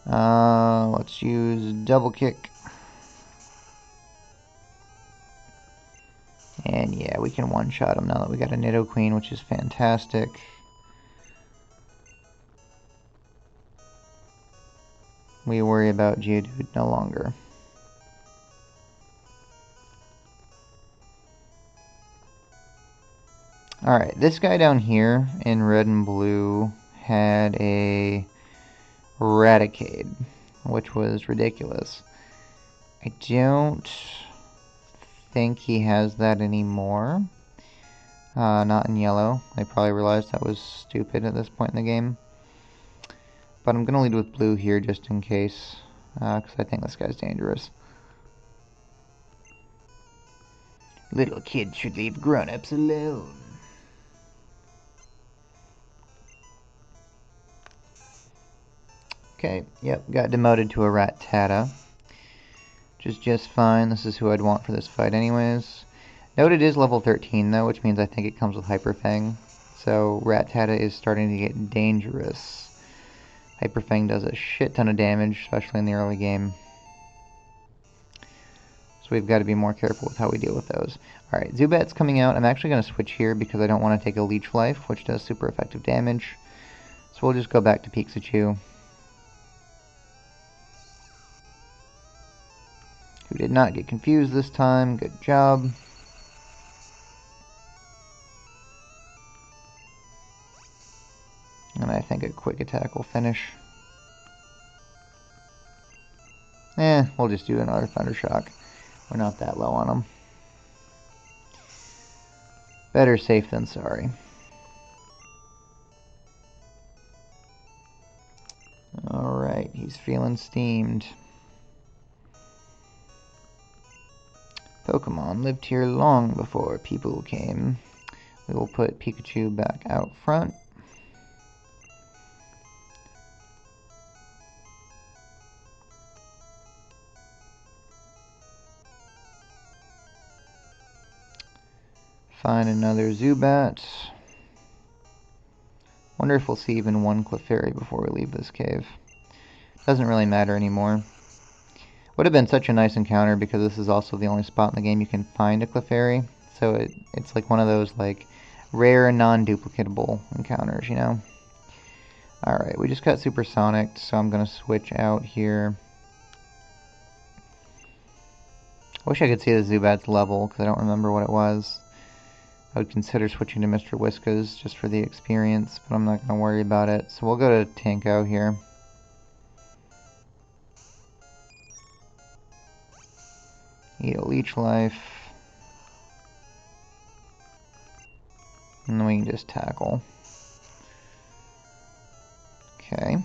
Let's use Double Kick. And yeah, we can one-shot him now that we got a Nidoqueen, which is fantastic. We worry about Geodude no longer. Alright, this guy down here in red and blue had a Raticate, which was ridiculous. I don't think he has that anymore. Not in yellow. I probably realized that was stupid at this point in the game. But I'm going to lead with blue here just in case, because I think this guy's dangerous. Little kids should leave grown-ups alone. Okay, yep, got demoted to a Rattata, which is just fine. This is who I'd want for this fight anyways. Note it is level 13 though, which means I think it comes with Hyper Fang. So Rattata is starting to get dangerous. Hyper Fang does a shit ton of damage, especially in the early game. So we've got to be more careful with how we deal with those. Alright, Zubat's coming out. I'm actually going to switch here because I don't want to take a Leech Life, which does super effective damage. So we'll just go back to Pikachu, who did not get confused this time. Good job. And I think a Quick Attack will finish. We'll just do another Thundershock. We're not that low on him. Better safe than sorry. Alright, he's feeling steamed. Pokemon lived here long before people came. We will put Pikachu back out front. Find another Zubat. Wonder if we'll see even one Clefairy before we leave this cave. Doesn't really matter anymore. Would have been such a nice encounter because this is also the only spot in the game you can find a Clefairy. So it's like one of those like rare non-duplicatable encounters, you know? Alright, we just got Supersonic, so I'm going to switch out here. I wish I could see the Zubat's level because I don't remember what it was. I would consider switching to Mr. Whiskas just for the experience, but I'm not going to worry about it. So we'll go to Tanko here. Eat a Leech Life. And then we can just tackle. Okay.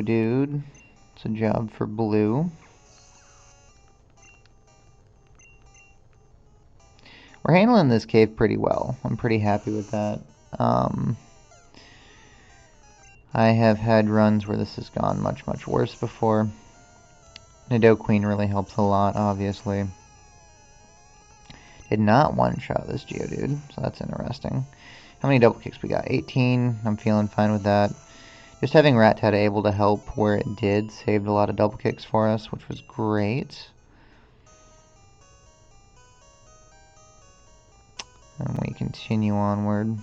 Geodude. It's a job for blue. We're handling this cave pretty well. I'm pretty happy with that. I have had runs where this has gone much, much worse before. Nidoqueen really helps a lot, obviously. Did not one-shot this Geodude, so that's interesting. How many double kicks we got? 18. I'm feeling fine with that. Just having Rattata able to help where it did saved a lot of double kicks for us, which was great. And we continue onward.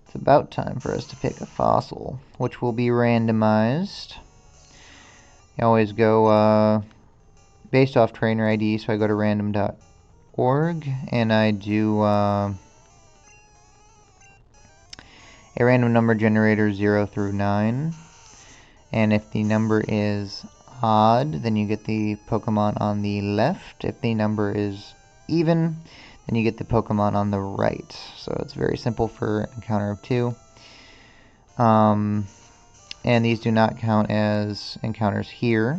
It's about time for us to pick a fossil, which will be randomized. You always go based off trainer ID, so I go to random.org and I do a random number generator 0 through 9. And if the number is odd, then you get the Pokemon on the left. If the number is even, then you get the Pokemon on the right. So it's very simple for encounter of 2. And these do not count as encounters here,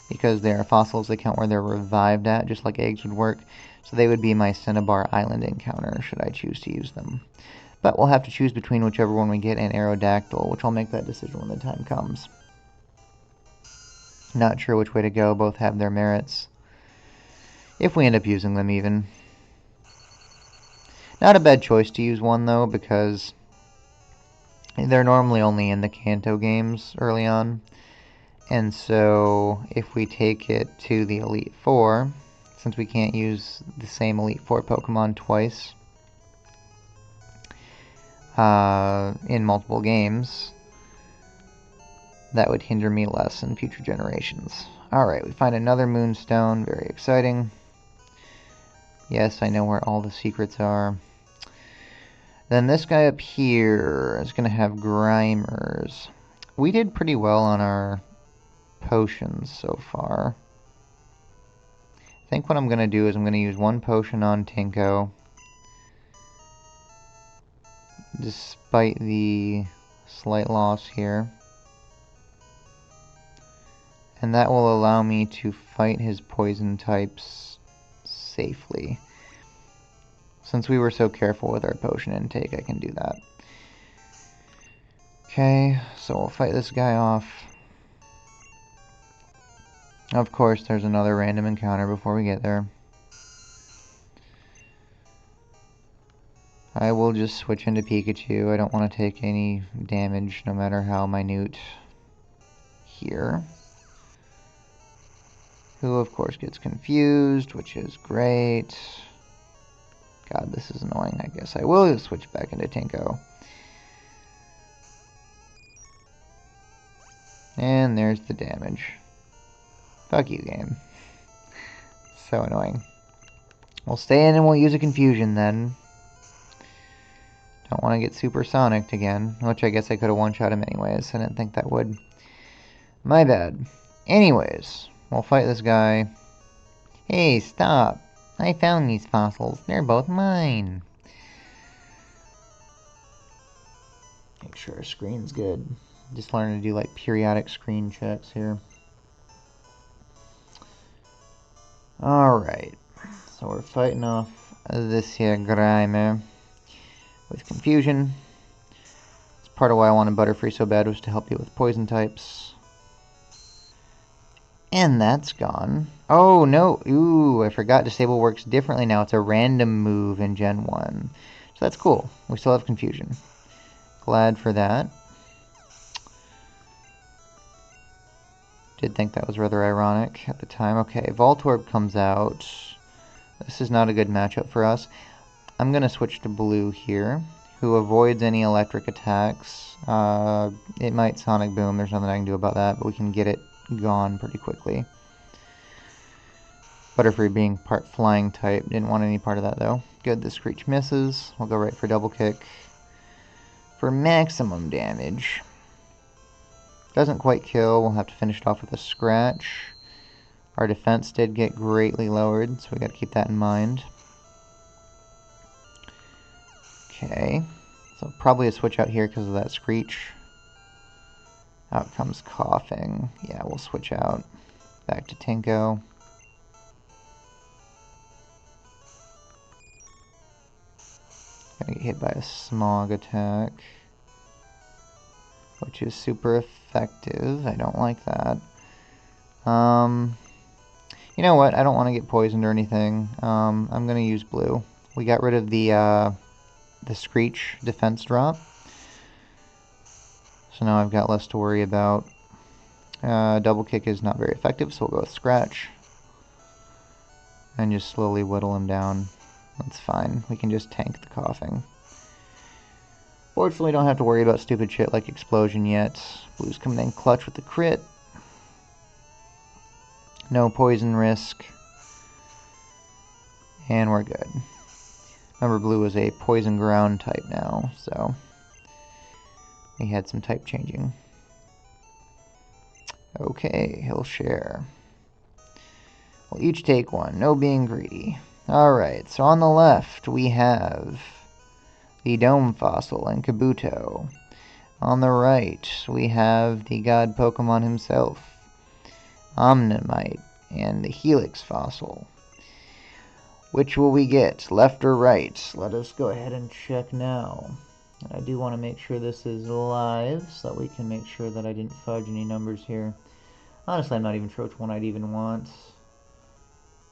because they are fossils. They count where they're revived at, just like eggs would work. So they would be my Cinnabar Island encounter, should I choose to use them. But we'll have to choose between whichever one we get and Aerodactyl, which I'll make that decision when the time comes. Not sure which way to go. Both have their merits, if we end up using them even. Not a bad choice to use one, though, because they're normally only in the Kanto games early on. And so if we take it to the Elite Four, since we can't use the same Elite Four Pokemon twice in multiple games, that would hinder me less in future generations. Alright, we find another Moonstone. Very exciting. Yes, I know where all the secrets are. Then this guy up here is going to have Grimers. We did pretty well on our potions so far. I think what I'm going to do is I'm going to use one potion on Tinko, despite the slight loss here. And that will allow me to fight his poison types safely. Since we were so careful with our potion intake, I can do that. Okay, so we'll fight this guy off. Of course, there's another random encounter before we get there. I will just switch into Pikachu. I don't want to take any damage, no matter how minute, here. Who, of course, gets confused, which is great. God, this is annoying. I guess I will switch back into Tinko. And there's the damage. Fuck you, game. So annoying. We'll stay in and we'll use a confusion then. Don't want to get supersonic again, which I guess I could have one-shot him anyways. I didn't think that would. My bad. Anyways, we'll fight this guy. Hey, stop. I found these fossils. They're both mine. Make sure our screen's good. Just learning to do like periodic screen checks here. Alright. So we're fighting off this here Grimer with confusion. It's part of why I wanted Butterfree so bad, was to help you with poison types. And that's gone. Oh, no. Ooh, I forgot Disable works differently now. It's a random move in Gen 1. So that's cool. We still have confusion. Glad for that. Did think that was rather ironic at the time. Okay, Voltorb comes out. This is not a good matchup for us. I'm going to switch to Blue here, who avoids any electric attacks. It might Sonic Boom. There's nothing I can do about that, but we can get it gone pretty quickly. Butterfree being part flying type, didn't want any part of that though. Good, the Screech misses. We'll go right for double kick for maximum damage. Doesn't quite kill, we'll have to finish it off with a scratch. Our defense did get greatly lowered, so we gotta keep that in mind. Okay. So probably a switch out here because of that screech. Out comes coughing. Yeah, we'll switch out. Back to Tinko. Gonna get hit by a smog attack, which is super effective. I don't like that. You know what? I don't want to get poisoned or anything. I'm gonna use blue. We got rid of the Screech defense drop, so now I've got less to worry about. Double kick is not very effective, so we'll go with Scratch. And just slowly whittle him down. That's fine. We can just tank the coughing. Fortunately, don't have to worry about stupid shit like Explosion yet. Blue's coming in clutch with the crit. No poison risk. And we're good. Remember, Blue is a poison ground type now, so we had some type changing. Okay, he'll share. We'll each take one, no being greedy. Alright, so on the left we have the Dome Fossil and Kabuto. On the right we have the God Pokemon himself, Omnimite, and the Helix Fossil. Which will we get, left or right? Let us go ahead and check now. I do want to make sure this is live so that we can make sure that I didn't fudge any numbers here. Honestly, I'm not even sure which one I'd even want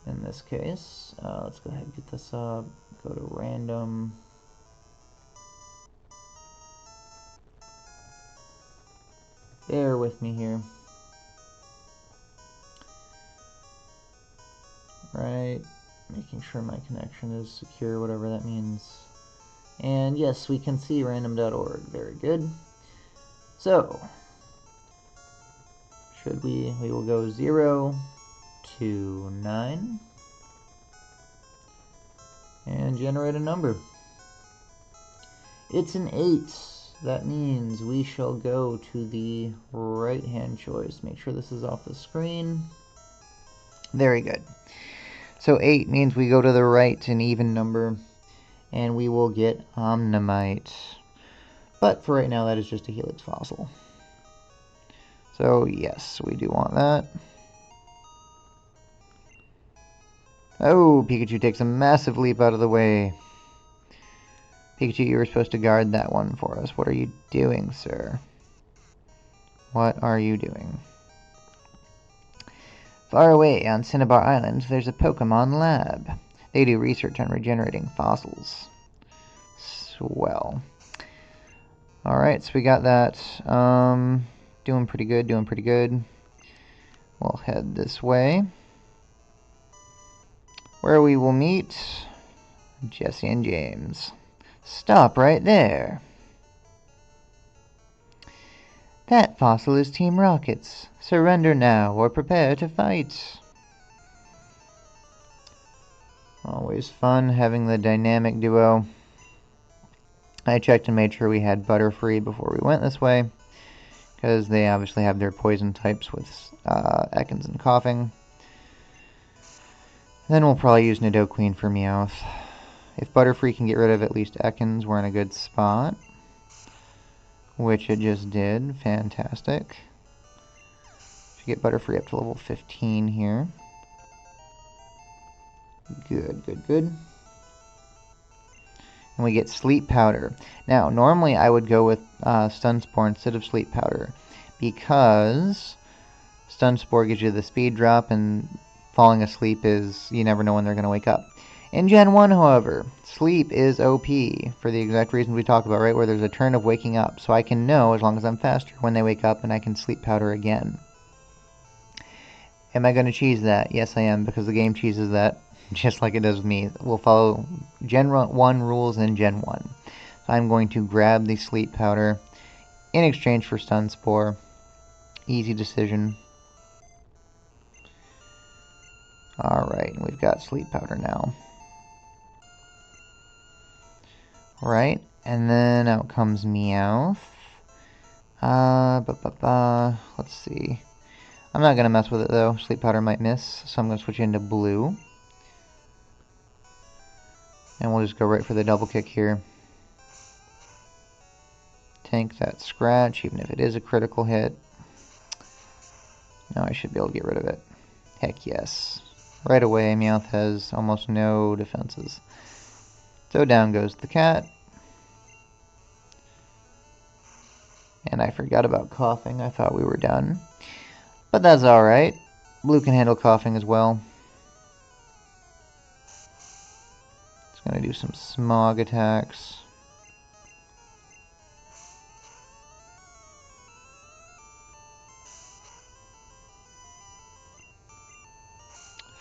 in this case. Let's go ahead and get this up. Go to random. Bear with me here. Right. Making sure my connection is secure, whatever that means. And yes, we can see random.org. Very good. So, we will go 0 to 9 and generate a number. It's an 8. That means we shall go to the right hand choice. Make sure this is off the screen. Very good. So 8 means we go to the right, an even number, and we will get Omnimite. But for right now, that is just a Helix Fossil. So yes, we do want that. Oh, Pikachu takes a massive leap out of the way. Pikachu, you were supposed to guard that one for us. What are you doing, sir? What are you doing? Far away on Cinnabar Island, there's a Pokemon lab. They do research on regenerating fossils. Swell. Alright, so we got that. Doing pretty good, doing pretty good. We'll head this way, where we will meet Jesse and James. Stop right there. That fossil is Team Rocket's. Surrender now or prepare to fight. Always fun having the dynamic duo. I checked and made sure we had Butterfree before we went this way, because they obviously have their poison types with Ekans and Coughing. Then we'll probably use Nidoqueen for Meowth. If Butterfree can get rid of at least Ekans, we're in a good spot. Which it just did. Fantastic. Should get Butterfree up to level 15 here. Good, good, good. And we get Sleep Powder. Now, normally I would go with Stun Spore instead of Sleep Powder, because Stun Spore gives you the speed drop, and falling asleep is, you never know when they're going to wake up. In Gen 1, however, sleep is OP for the exact reasons we talked about, right? Where there's a turn of waking up. So I can know, as long as I'm faster, when they wake up, and I can Sleep Powder again. Am I going to cheese that? Yes, I am, because the game cheeses that, just like it does with me. We'll follow Gen 1 rules in Gen 1. So I'm going to grab the Sleep Powder in exchange for Stun Spore. Easy decision. Alright, we've got Sleep Powder now. Right, and then out comes Meowth. Let's see. I'm not going to mess with it though. Sleep Powder might miss, so I'm going to switch into blue. And we'll just go right for the double kick here. tank that scratch, even if it is a critical hit. Now I should be able to get rid of it. Heck yes. Right away, Meowth has almost no defenses. So down goes the cat. And I forgot about coughing. I thought we were done. But that's alright. Blue can handle coughing as well. It's going to do some smog attacks.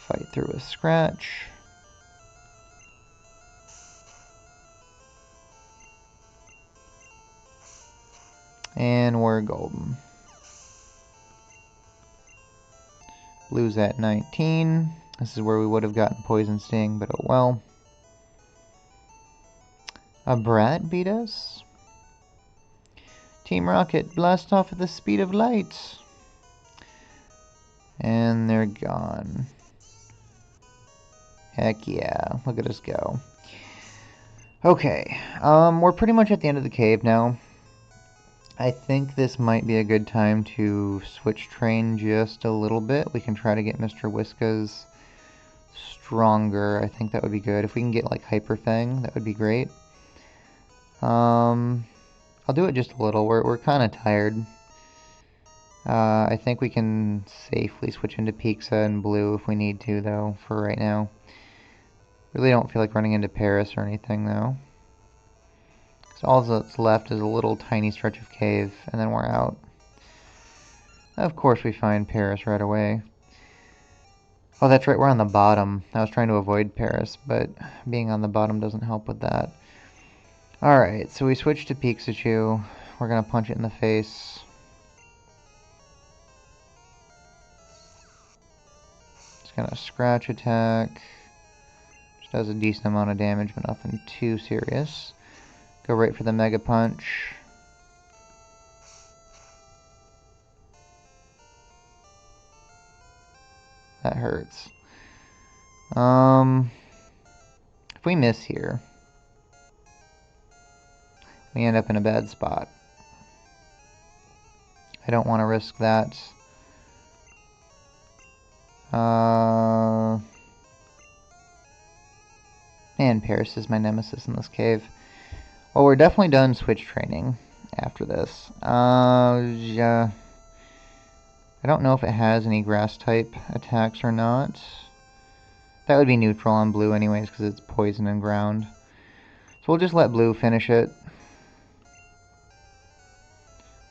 Fight through a scratch. And we're golden. Blue's at 19. This is where we would have gotten Poison Sting, but oh well. A Brat beat us? Team Rocket, blast off at the speed of light. And they're gone. Heck yeah, look at us go. Okay, we're pretty much at the end of the cave now. I think this might be a good time to switch train just a little bit. We can try to get Mr. Whiskas stronger. I think that would be good. If we can get like Hyper Fang, that would be great. I'll do it just a little. We're kind of tired. I think we can safely switch into Pizza and Blue if we need to, though, for right now. Really don't feel like running into Paris or anything, though. So all that's left is a little tiny stretch of cave, and then we're out. Of course we find Paris right away. Oh, that's right, we're on the bottom. I was trying to avoid Paris, but being on the bottom doesn't help with that. Alright, so we switch to Pikachu. We're going to punch it in the face. It's going to scratch attack. Which does a decent amount of damage, but nothing too serious. Go right for the Mega Punch. That hurts. If we miss here, we end up in a bad spot. I don't want to risk that. Man, Paris is my nemesis in this cave. Well, we're definitely done switch training after this. Yeah. I don't know if it has any grass type attacks or not. That would be neutral on Blue anyways, because it's poison and ground. So we'll just let Blue finish it.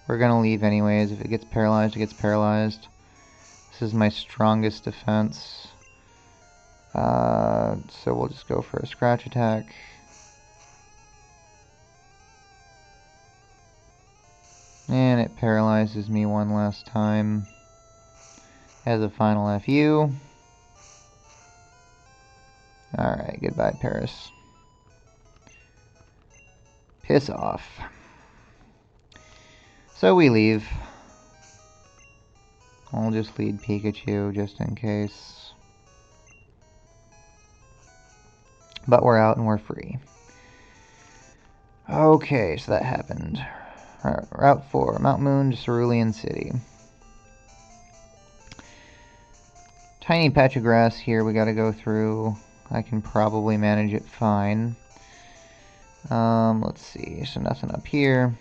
We're going to leave anyways. If it gets paralyzed, it gets paralyzed. This is my strongest defense. So we'll just go for a scratch attack. And it paralyzes me one last time. As a final FU. Alright, goodbye Paris. Piss off. So we leave. I'll just lead Pikachu just in case. But we're out and we're free. Okay, so that happened. Route 4, Mount Moon to Cerulean City. Tiny patch of grass here we gotta go through. I can probably manage it fine. Let's see, so nothing up here.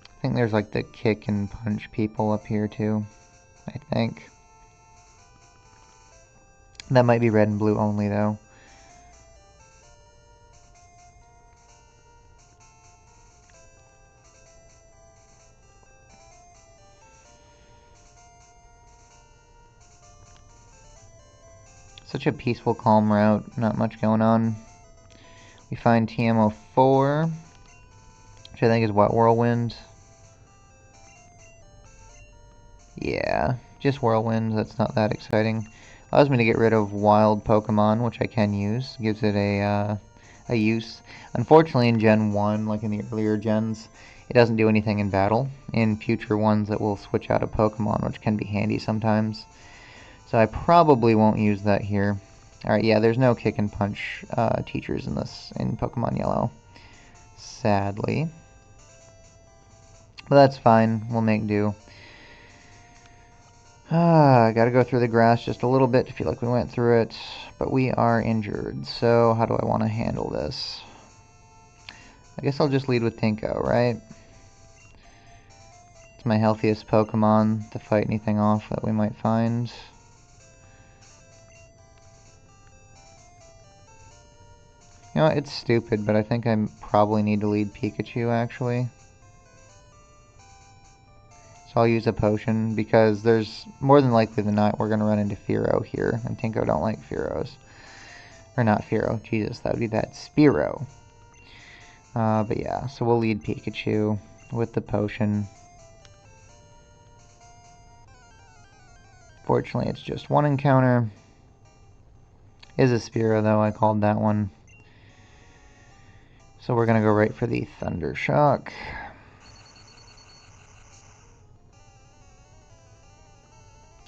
I think there's like the kick and punch people up here too, I think. That might be red and blue only though. Such a peaceful, calm route, not much going on. We find TMO4, which I think is what, Whirlwind? Yeah, just Whirlwind, that's not that exciting. Allows me to get rid of wild Pokemon, which I can use. Gives it a use. Unfortunately in Gen 1, like in the earlier gens, it doesn't do anything in battle. In future ones it will switch out a Pokemon, which can be handy sometimes. So I probably won't use that here. Alright, yeah, there's no kick and punch teachers in Pokemon Yellow. sadly. But that's fine, we'll make do. I gotta go through the grass just a little bit to feel like we went through it, but we are injured, so how do I want to handle this? I guess I'll just lead with Tinko, right? It's my healthiest Pokemon to fight anything off that we might find. You know what, it's stupid, but I think I probably need to lead Pikachu, actually. So I'll use a potion, because there's more than likely than not we're going to run into Fearow here, and Tinko don't like Fearows. Or not Fearow, Jesus, that would be bad. Spearow. But yeah, so we'll lead Pikachu with the potion. Fortunately, it's just one encounter. Is a Spearow, though, I called that one. So we're going to go right for the Thunder Shock.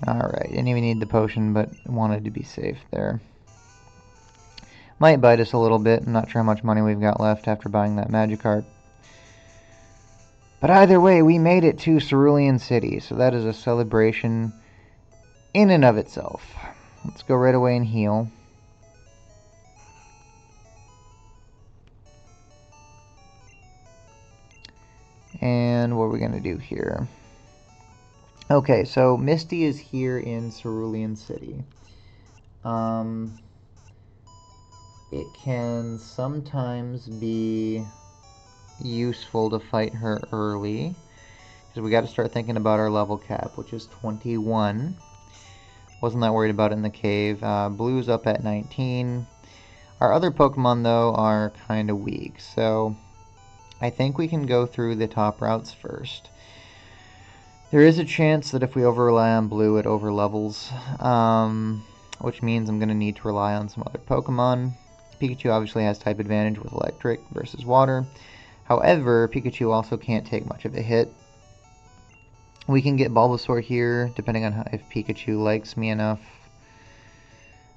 Alright, didn't even need the potion, but wanted to be safe there. Might bite us a little bit. I'm not sure how much money we've got left after buying that Magikarp. But either way, we made it to Cerulean City, so that is a celebration in and of itself. Let's go right away and heal. And what are we going to do here? Okay, so Misty is here in Cerulean City. It can sometimes be useful to fight her early, because we got to start thinking about our level cap, which is 21. Wasn't that worried about it in the cave. Blue's up at 19. Our other Pokemon, though, are kind of weak, so I think we can go through the top routes first. There is a chance that if we over-rely on Blue, it over-levels, which means I'm going to need to rely on some other Pokemon. Pikachu obviously has type advantage with Electric versus Water. However, Pikachu also can't take much of a hit. We can get Bulbasaur here, depending on if Pikachu likes me enough.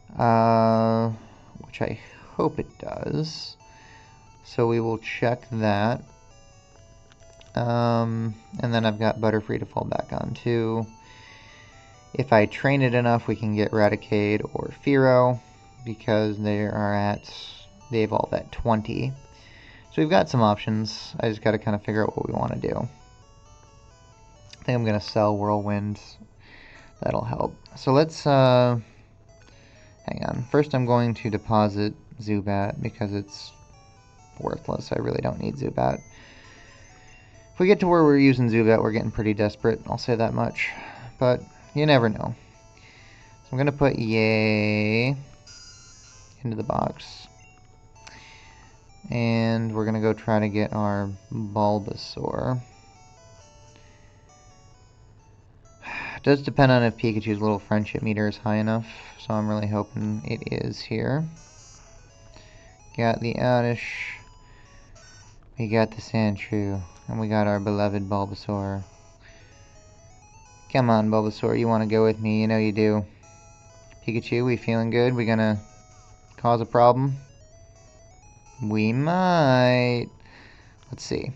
Which I hope it does. So we will check that. And then I've got Butterfree to fall back on too. If I train it enough, we can get Raticate or Fearow, because they evolve at 20. So we've got some options. I just got to kind of figure out what we want to do. I think I'm going to sell Whirlwind. That'll help. So let's, hang on. First I'm going to deposit Zubat, because it's worthless. I really don't need Zubat. If we get to where we're using Zubat, we're getting pretty desperate. I'll say that much. But you never know. So I'm going to put Yay into the box. And we're going to go try to get our Bulbasaur. It does depend on if Pikachu's little friendship meter is high enough. So I'm really hoping it is here. Got the Oddish. We got the Sandshrew. And we got our beloved Bulbasaur. Come on, Bulbasaur, you want to go with me? You know you do. Pikachu, we feeling good? We gonna cause a problem? We might. Let's see.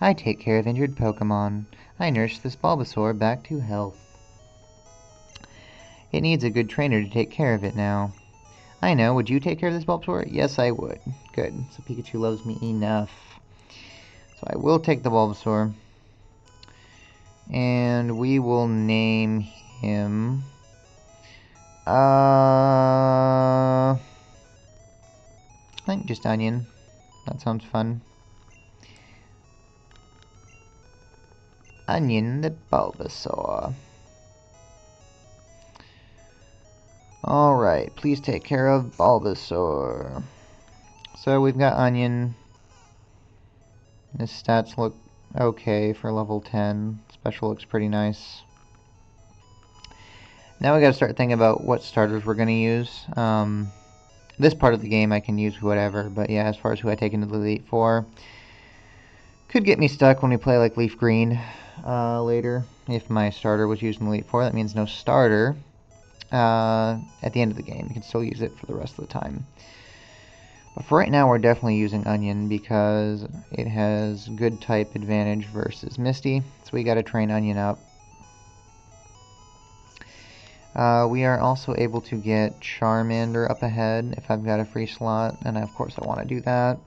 I take care of injured Pokemon. I nurse this Bulbasaur back to health. It needs a good trainer to take care of it now. I know, would you take care of this Bulbasaur? Yes, I would. Good, so Pikachu loves me enough. So I will take the Bulbasaur. And we will name him... I think just Onion. That sounds fun. Onion the Bulbasaur. Alright, please take care of Bulbasaur. So we've got Onion. His stats look okay for level 10. Special looks pretty nice. Now we gotta start thinking about what starters we're gonna use. This part of the game I can use whatever, but yeah, as far as who I take into the Elite Four, could get me stuck when we play like Leaf Green later. If my starter was used in the Elite Four, that means no starter at the end of the game. You can still use it for the rest of the time. But for right now, we're definitely using Onion because it has good type advantage versus Misty. So we got to train Onion up. We are also able to get Charmander up ahead if I've got a free slot, and of course I want to do that.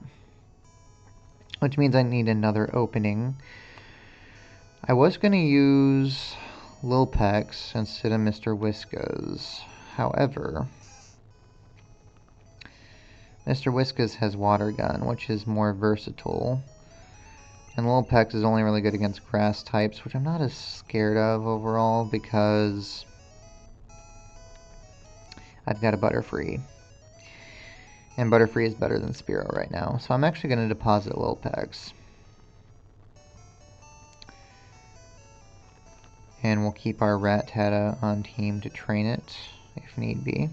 Which means I need another opening. I was going to use Lilpex instead of Mr. Whiskas. However, Mr. Whiskas has Water Gun, which is more versatile. And Lilpex is only really good against grass types, which I'm not as scared of overall because I've got a Butterfree. And Butterfree is better than Spearow right now. So I'm actually going to deposit Lilpex. And we'll keep our Rattata on team to train it, if need be.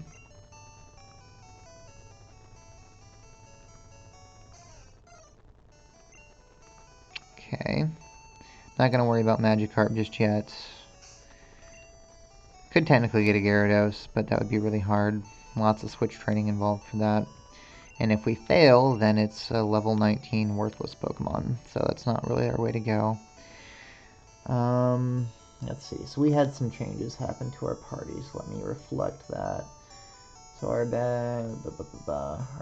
Okay. Not going to worry about Magikarp just yet. Could technically get a Gyarados, but that would be really hard. Lots of switch training involved for that. And if we fail, then it's a level 19 worthless Pokemon. So that's not really our way to go. Let's see. So we had some changes happen to our party, so let me reflect that. So our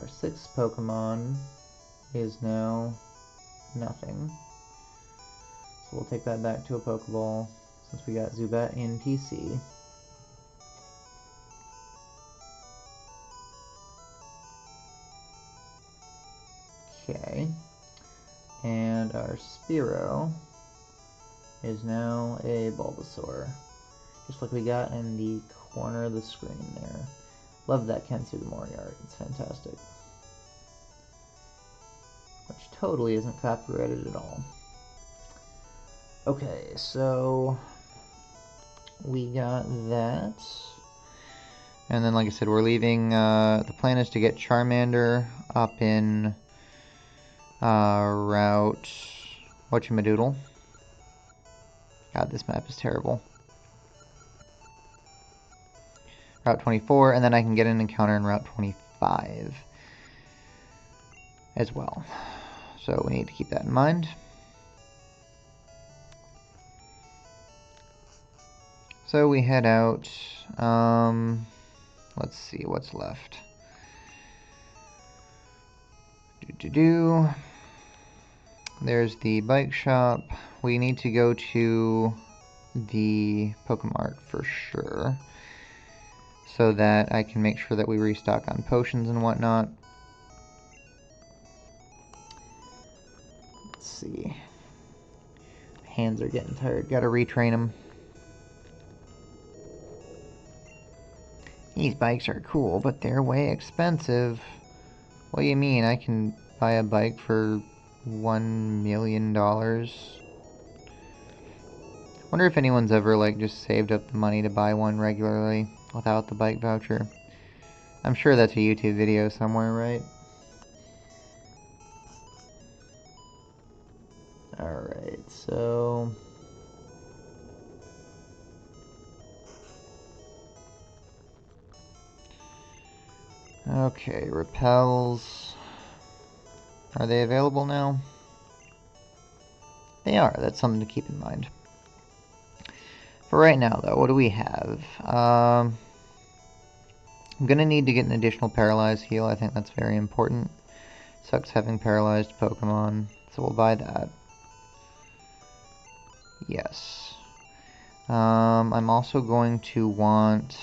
sixth Pokemon is now nothing. So we'll take that back to a Pokeball since we got Zubat in PC. Okay. And our Spearow is now a Bulbasaur. Just like we got in the corner of the screen there. Love that Kensu the Mori art. It's fantastic. Which totally isn't copyrighted at all. Okay, so we got that. And then, like I said, we're leaving. The plan is to get Charmander up in Route whatchamadoodle. God, this map is terrible. Route 24, and then I can get an encounter in Route 25 as well. So we need to keep that in mind. So we head out. Let's see what's left. There's the bike shop. We need to go to the Pokemart for sure, so that I can make sure that we restock on potions and whatnot. Let's see. Hands are getting tired. Gotta retrain them. These bikes are cool, but they're way expensive. What do you mean? I can buy a bike for $1 million? Wonder if anyone's ever, like, just saved up the money to buy one regularly without the bike voucher. I'm sure that's a YouTube video somewhere, right? Alright, so... Okay, repels. Are they available now? They are. That's something to keep in mind. For right now, though, what do we have? I'm going to need to get an additional Paralyzed heal. I think that's very important. Sucks having paralyzed Pokemon, so we'll buy that. Yes. I'm also going to want...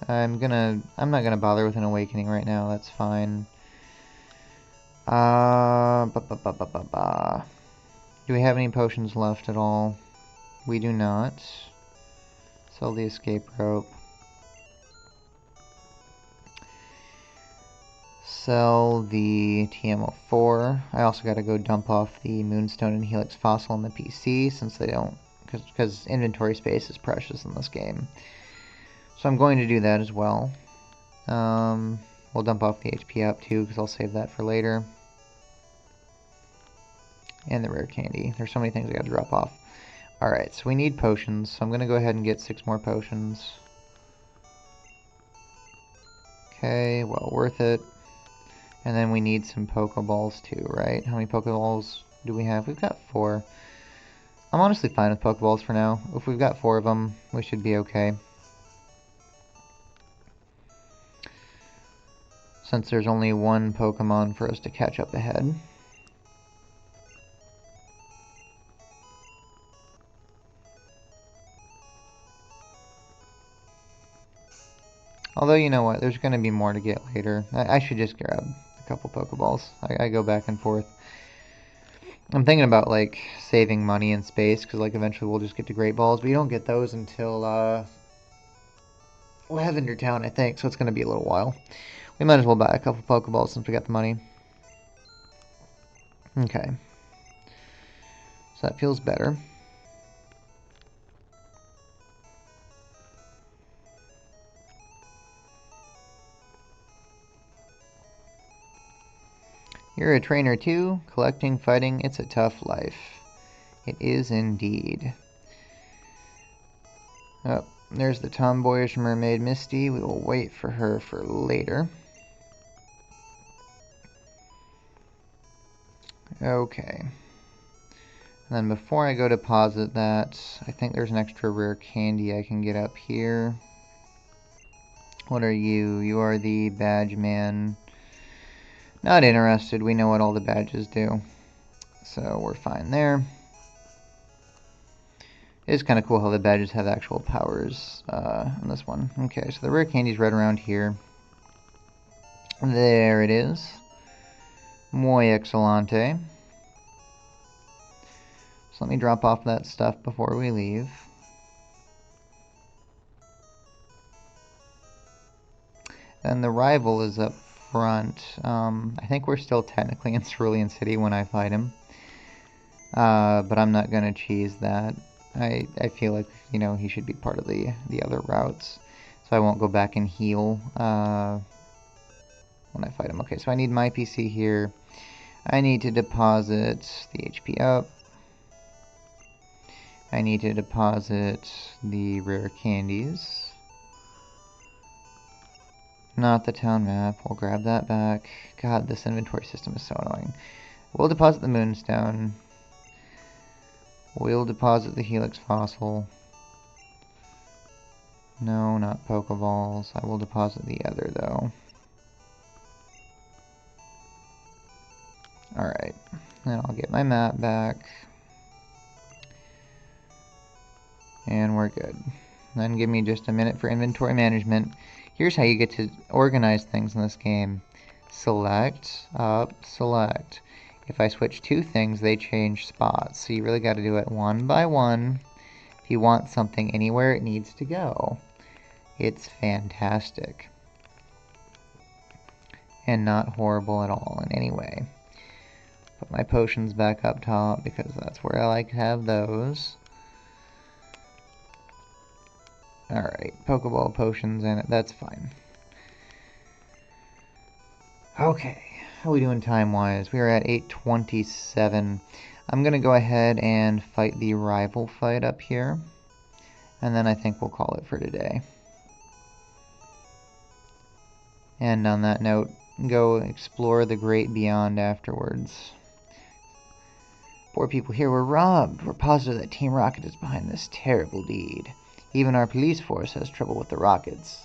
I'm not gonna bother with an Awakening right now, that's fine. Do we have any potions left at all? We do not. Sell the escape rope. Sell the TMO4. I also gotta go dump off the Moonstone and Helix Fossil on the PC since they don't, because inventory space is precious in this game. So I'm going to do that as well. We'll dump off the HP up too, because I'll save that for later. And the rare candy. There's so many things I gotta drop off. Alright, so we need potions, so I'm gonna go ahead and get 6 more potions. Okay, well, worth it. And then we need some Pokeballs too, right? How many Pokeballs do we have? We've got 4. I'm honestly fine with Pokeballs for now. If we've got 4 of them, we should be okay. Since there's only one Pokemon for us to catch up ahead. Although, you know what, there's going to be more to get later. I should just grab a couple Pokeballs. I go back and forth. I'm thinking about, like, saving money and space, because, like, eventually we'll just get to Great Balls, but you don't get those until, Lavender Town, I think, so it's going to be a little while. We might as well buy a couple Pokeballs since we got the money. Okay. So that feels better. You're a trainer too? Collecting, fighting, it's a tough life. It is indeed. Oh, there's the tomboyish mermaid Misty. We will wait for her for later. Okay. And then before I go deposit that, I think there's an extra rare candy I can get up here. What are you? You are the badge man. Not interested. We know what all the badges do. So we're fine there. It is kind of cool how the badges have actual powers on this one. Okay, so the rare candy's right around here. There it is. Muy excelente. So let me drop off that stuff before we leave. And the rival is up front. I think we're still technically in Cerulean City when I fight him. But I'm not going to cheese that. I feel like, you know, he should be part of the other routes. So I won't go back and heal when I fight him. Okay, so I need my PC here. I need to deposit the HP up. I need to deposit the rare candies. Not the town map. We'll grab that back. God, this inventory system is so annoying. We'll deposit the moonstone. We'll deposit the helix fossil. No, not Pokeballs. I will deposit the other, though. Alright. Then I'll get my map back. And we're good. Then give me just a minute for inventory management. Here's how you get to organize things in this game. Select, up, select. If I switch 2 things, they change spots. So you really got to do it one by one if you want something anywhere it needs to go. It's fantastic. And not horrible at all in any way. Put my potions back up top because that's where I like to have those. Alright, Pokeball potions in it, that's fine. Okay, how are we doing time-wise? We are at 8:27. I'm going to go ahead and fight the rival fight up here. And then I think we'll call it for today. And on that note, go explore the great beyond afterwards. 4 people here were robbed. We're positive that Team Rocket is behind this terrible deed. Even our police force has trouble with the Rockets.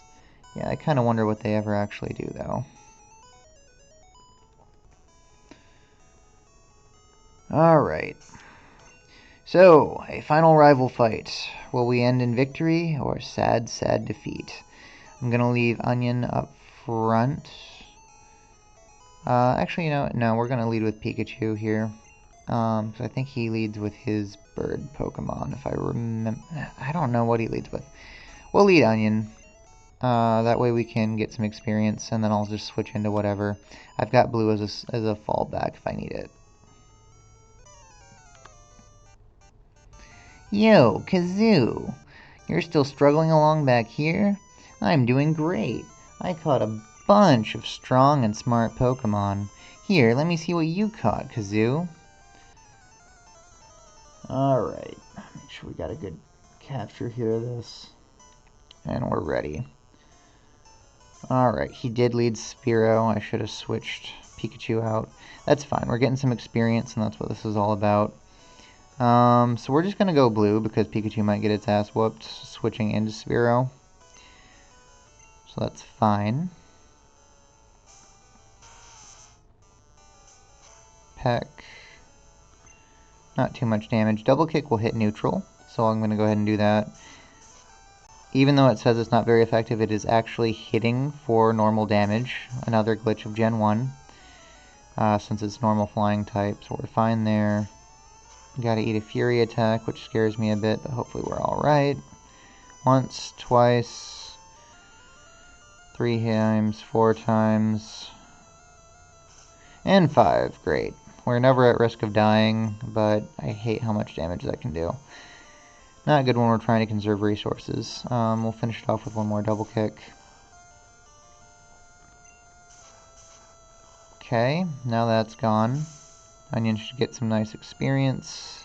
Yeah, I kind of wonder what they ever actually do, though. Alright. So, a final rival fight. Will we end in victory or sad, sad defeat? I'm going to leave Onion up front. Actually, you know what? No, we're going to lead with Pikachu here. Because I think he leads with his bird Pokemon, if I remember. I don't know what he leads with. We'll lead Onion. That way we can get some experience, and then I'll just switch into whatever. I've got Blue as a fallback if I need it. Yo, Kazoo! You're still struggling along back here? I'm doing great. I caught a bunch of strong and smart Pokemon. Here, let me see what you caught, Kazoo. Alright, make sure we got a good capture here of this. And we're ready. Alright, he did lead Spearow. I should have switched Pikachu out. That's fine. We're getting some experience, and that's what this is all about. So we're just going to go blue, because Pikachu might get its ass whooped switching into Spearow. So that's fine. Peck. Not too much damage. Double Kick will hit neutral, so I'm going to go ahead and do that. Even though it says it's not very effective, it is actually hitting for normal damage. Another glitch of Gen 1. Since it's normal flying type, so we're fine there. Gotta eat a Fury attack, which scares me a bit, but hopefully we're alright. Once, twice, 3 times, 4 times, and 5. Great. We're never at risk of dying, but I hate how much damage that can do. Not good when we're trying to conserve resources. We'll finish it off with one more double kick. Okay, now that's gone. Onion should get some nice experience.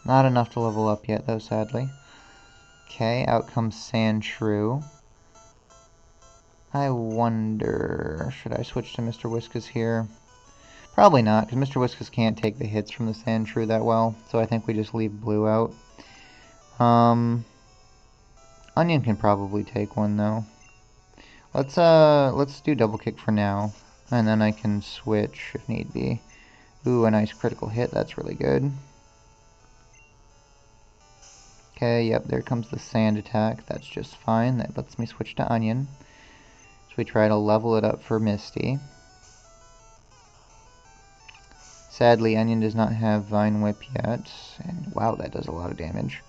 Not enough to level up yet, though, sadly. Okay, out comes Sandshrew. I wonder, should I switch to Mr. Whiskas here? Probably not, because Mr. Whiskas can't take the hits from the Sandshrew that well, so I think we just leave blue out. Onion can probably take one, though. Let's do double kick for now, and then I can switch if need be. Ooh, a nice critical hit, that's really good. Okay, yep, there comes the sand attack, that's just fine. That lets me switch to Onion. So we try to level it up for Misty. Sadly, Onion does not have Vine Whip yet, and wow, that does a lot of damage.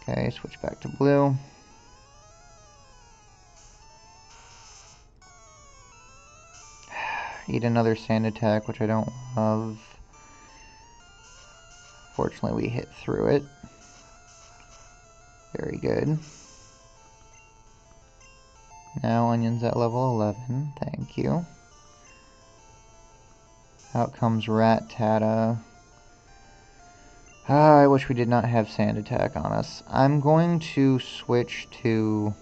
Okay, switch back to blue. Eat another sand attack, which I don't love. Fortunately, we hit through it. Very good. Now Onion's at level 11. Thank you. Out comes Rattata. I wish we did not have Sand Attack on us. I'm going to switch to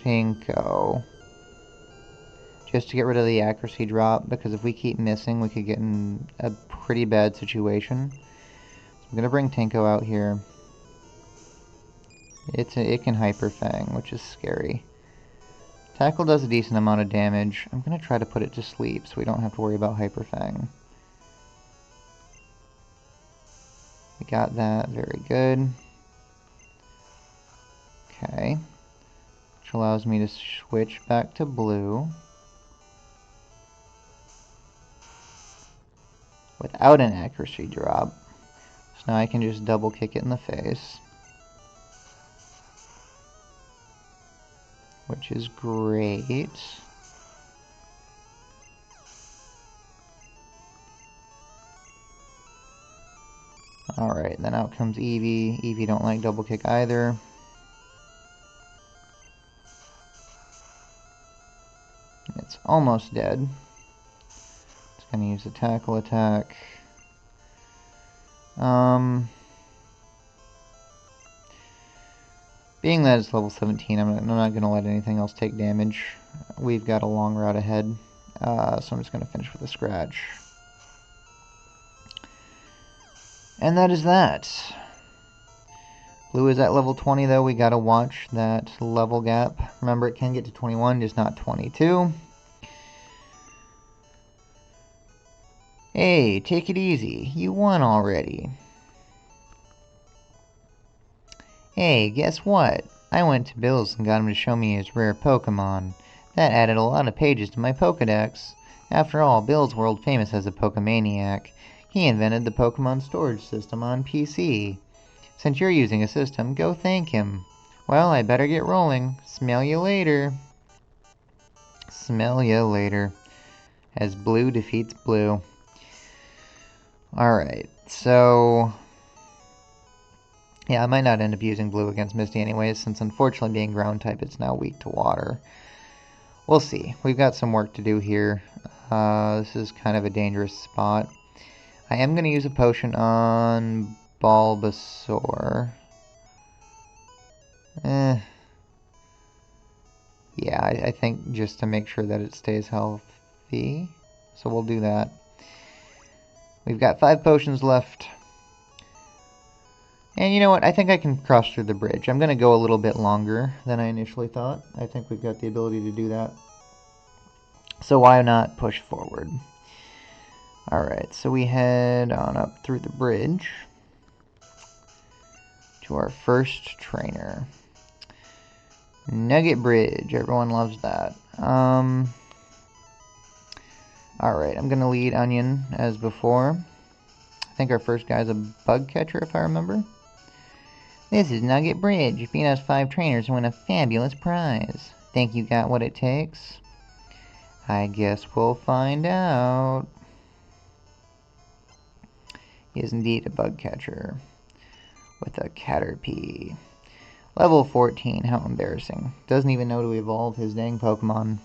Tinko. Just to get rid of the accuracy drop, because if we keep missing, we could get in a pretty bad situation. So I'm going to bring Tinko out here. It can Hyper Fang, which is scary. Tackle does a decent amount of damage. I'm going to try to put it to sleep so we don't have to worry about Hyper Fang. We got that. Very good. Okay. Which allows me to switch back to blue. Without an accuracy drop. So now I can just double kick it in the face. Which is great. Alright, then out comes Eevee. Eevee don't like double kick either. It's almost dead. It's gonna use a tackle attack. Being that it's level 17, I'm not going to let anything else take damage. We've got a long route ahead, so I'm just going to finish with a scratch. And that is that. Blue is at level 20, though. We got to watch that level gap. Remember, it can get to 21, just not 22. Hey, take it easy. You won already. Hey, guess what? I went to Bill's and got him to show me his rare Pokemon. That added a lot of pages to my Pokedex. After all, Bill's world famous as a Pokemaniac. He invented the Pokemon storage system on PC. Since you're using a system, go thank him. Well, I better get rolling. Smell you later. Smell you later. As blue defeats blue. Alright, so yeah, I might not end up using blue against Misty anyways, since unfortunately being ground type, it's now weak to water. We'll see. We've got some work to do here. This is kind of a dangerous spot. I am going to use a potion on Bulbasaur. Yeah, I think just to make sure that it stays healthy. So we'll do that. We've got 5 potions left. And you know what? I think I can cross through the bridge. I'm going to go a little bit longer than I initially thought. I think we've got the ability to do that. So why not push forward? Alright, so we head on up through the bridge to our first trainer. Nugget Bridge. Everyone loves that. Alright, I'm going to lead Onion as before. I think our first guy's a bug catcher, if I remember. This is Nugget Bridge. Beat us 5 trainers and win a fabulous prize. Think you got what it takes? I guess we'll find out. He is indeed a bug catcher with a Caterpie. Level 14, how embarrassing. Doesn't even know to evolve his dang Pokemon.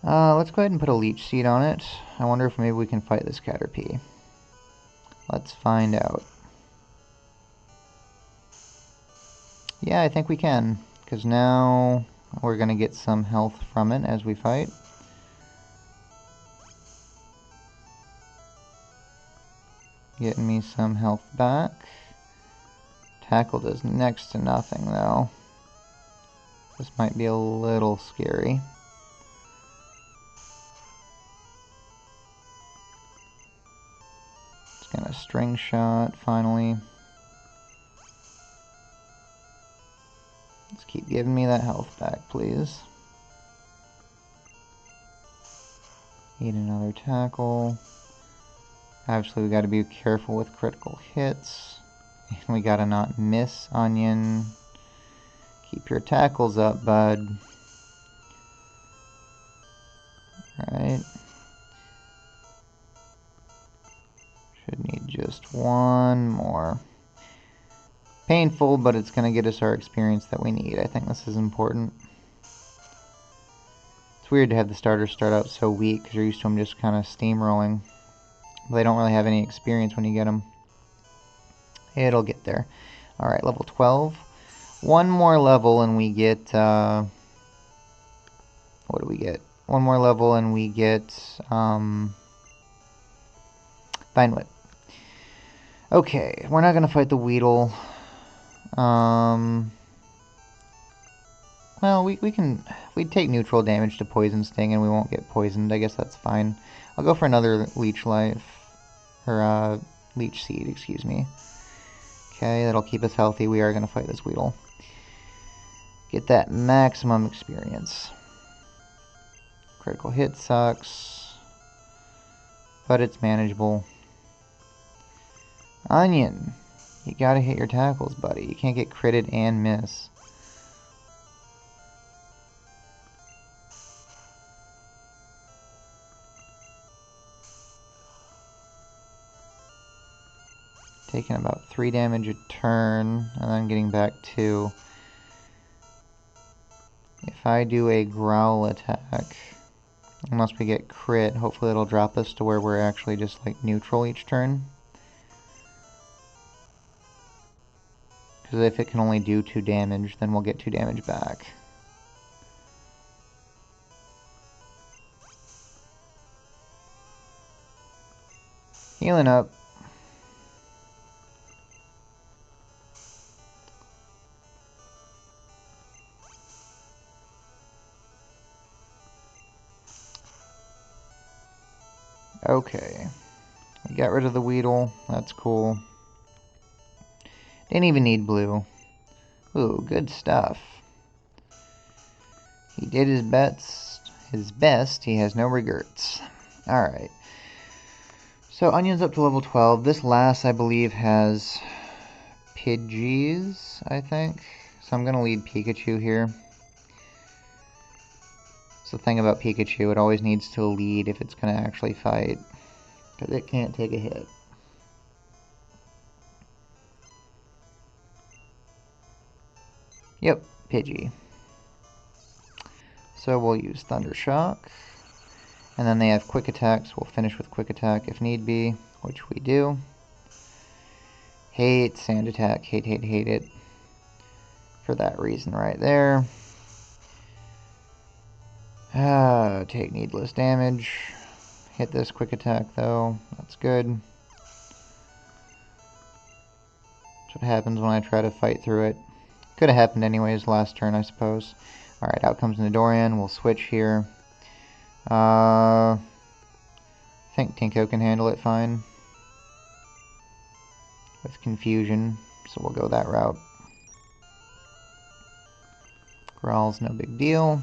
Let's go ahead and put a Leech Seed on it. I wonder if maybe we can fight this Caterpie. Let's find out. Yeah, I think we can, because now we're going to get some health from it as we fight. Getting me some health back. Tackle does next to nothing, though. This might be a little scary. It's gonna string shot, finally. Let's keep giving me that health back, please. Need another tackle. Obviously, we gotta be careful with critical hits. And we gotta not miss Onion. Keep your tackles up, bud. Alright. Should need just one more. Painful, but it's going to get us our experience that we need. I think this is important. It's weird to have the starters start out so weak, because you're used to them just kind of steamrolling. But they don't really have any experience when you get them. It'll get there. Alright, level 12. One more level and we get... what do we get? One more level and we get... Vine Whip. Okay, we're not going to fight the Weedle. Well, we'd take neutral damage to Poison Sting and we won't get poisoned. I guess that's fine. I'll go for another Leech Life, or, Leech Seed, excuse me. Okay, that'll keep us healthy. We are going to fight this Weedle. Get that maximum experience. Critical hit sucks, but it's manageable. Onion. You gotta hit your tackles, buddy. You can't get critted and miss. Taking about 3 damage a turn, and then getting back 2. If I do a growl attack, unless we get crit, hopefully it'll drop us to where we're actually just like neutral each turn. Because if it can only do 2 damage, then we'll get 2 damage back. Healing up. Okay. We got rid of the Weedle. That's cool. Didn't even need blue. Ooh, good stuff. He did his best. He has no regrets. Alright. So, Onion's up to level 12. This last, I believe, has Pidgeys, I think. So I'm going to lead Pikachu here. It's the thing about Pikachu. It always needs to lead if it's going to actually fight. Because it can't take a hit. Yep, Pidgey. So we'll use Thunder Shock. And then they have Quick Attacks. We'll finish with Quick Attack if need be, which we do. Hate sand attack. Hate, hate, hate it. For that reason right there. Take needless damage. Hit this quick attack though. That's good. That's what happens when I try to fight through it. Could have happened anyways last turn, I suppose. Alright, out comes Nidorian. We'll switch here. I think Tinko can handle it fine. With confusion, so we'll go that route. Growl's no big deal.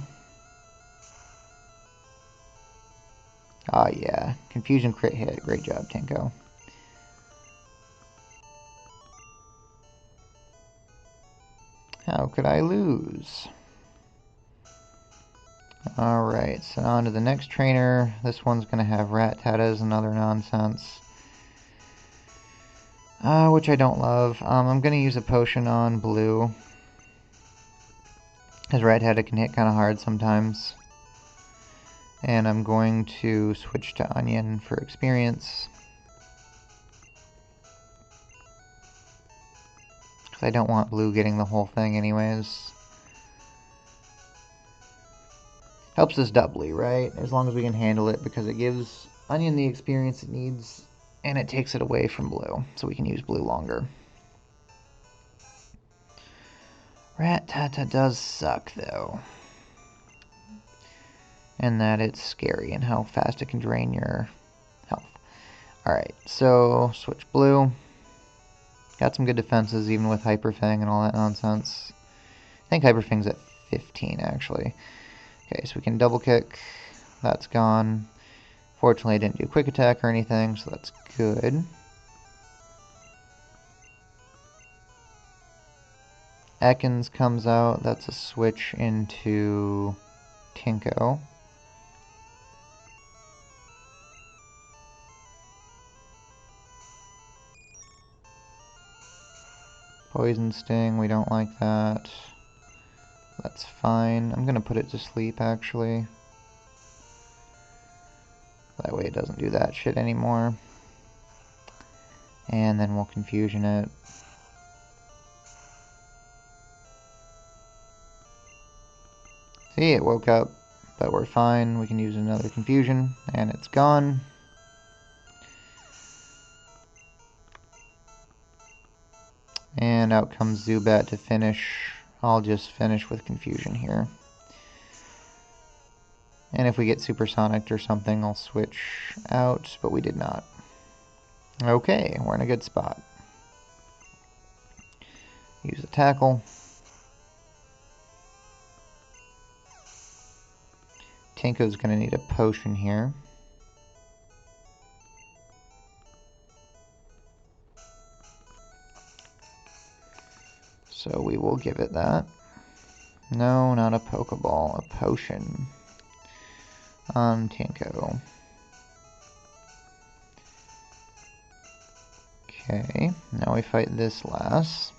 Ah, yeah. Confusion crit hit. Great job, Tinko. How could I lose? Alright, so on to the next trainer. This one's going to have Rat-Tatas and other nonsense. Which I don't love. I'm going to use a potion on blue. Because Rat-Tata can hit kind of hard sometimes. And I'm going to switch to Onion for experience. Because I don't want blue getting the whole thing anyways. Helps us doubly, right? As long as we can handle it, because it gives Onion the experience it needs, and it takes it away from blue, so we can use blue longer. Rat-Tata does suck, though. And that it's scary, and how fast it can drain your health. Alright, so switch blue. Got some good defenses, even with Hyper Fang and all that nonsense. I think Hyper Fang's at 15, actually. Okay, so we can double kick. That's gone. Fortunately, I didn't do quick attack or anything, so that's good. Ekans comes out. That's a switch into Tinko. Poison Sting, we don't like that. That's fine. I'm gonna put it to sleep, actually. That way it doesn't do that shit anymore. And then we'll confusion it. See, it woke up, but we're fine. We can use another confusion, and it's gone. And out comes Zubat to finish. I'll just finish with confusion here. And if we get supersonic or something, I'll switch out, but we did not. Okay, we're in a good spot. Use a tackle. Tinko's going to need a potion here. So we will give it that. No, not a Pokeball, a potion. On Tinko. Okay, now we fight this lass.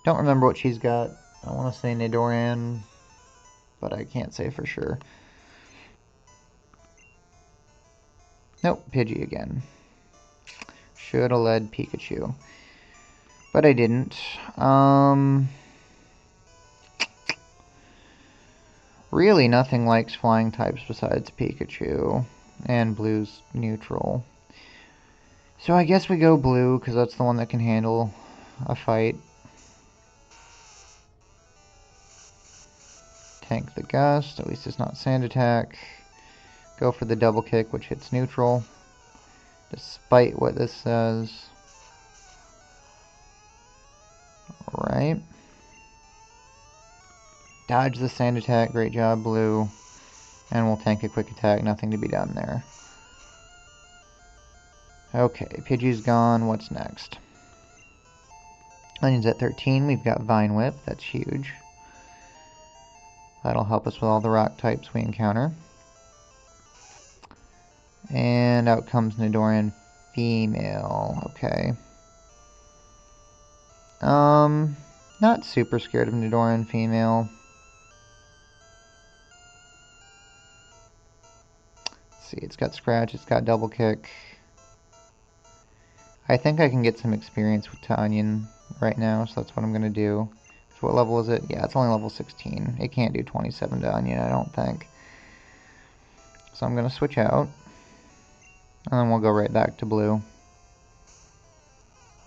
Don't remember what she's got. I want to say Nidorian, but I can't say for sure. Nope, Pidgey again. Should have led Pikachu. But I didn't. Really, nothing likes flying types besides Pikachu. And blue's neutral. So I guess we go blue, because that's the one that can handle a fight. Tank the Gust, at least it's not Sand Attack. Go for the double kick, which hits neutral. Despite what this says. Alright. Dodge the Sand Attack, great job, blue. And we'll tank a quick attack, nothing to be done there. Okay, Pidgey's gone, what's next? Onion's at 13, we've got Vine Whip, that's huge. That'll help us with all the rock types we encounter. And out comes Nidorian female, okay. Not super scared of Nidorian female. Let's see, it's got Scratch, it's got Double Kick. I think I can get some experience with Tanyan right now, so that's what I'm going to do. So what level is it? Yeah, it's only level 16. It can't do 27 to Onion, I don't think. So I'm going to switch out. And then we'll go right back to blue.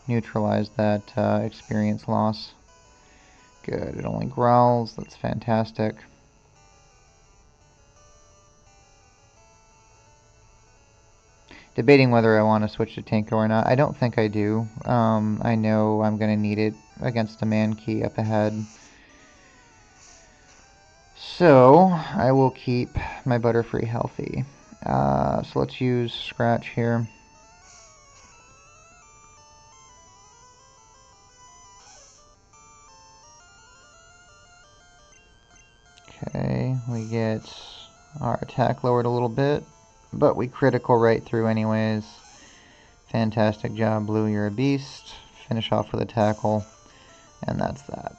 Neutralize that experience loss. Good, it only growls. That's fantastic. Debating whether I want to switch to Tinko or not. I don't think I do. I know I'm going to need it against a Mankey up ahead. So, I will keep my Butterfree healthy. So let's use Scratch here. Okay, we get our attack lowered a little bit, but we critical right through anyways. Fantastic job, Blue, you're a beast. Finish off with a tackle, and that's that.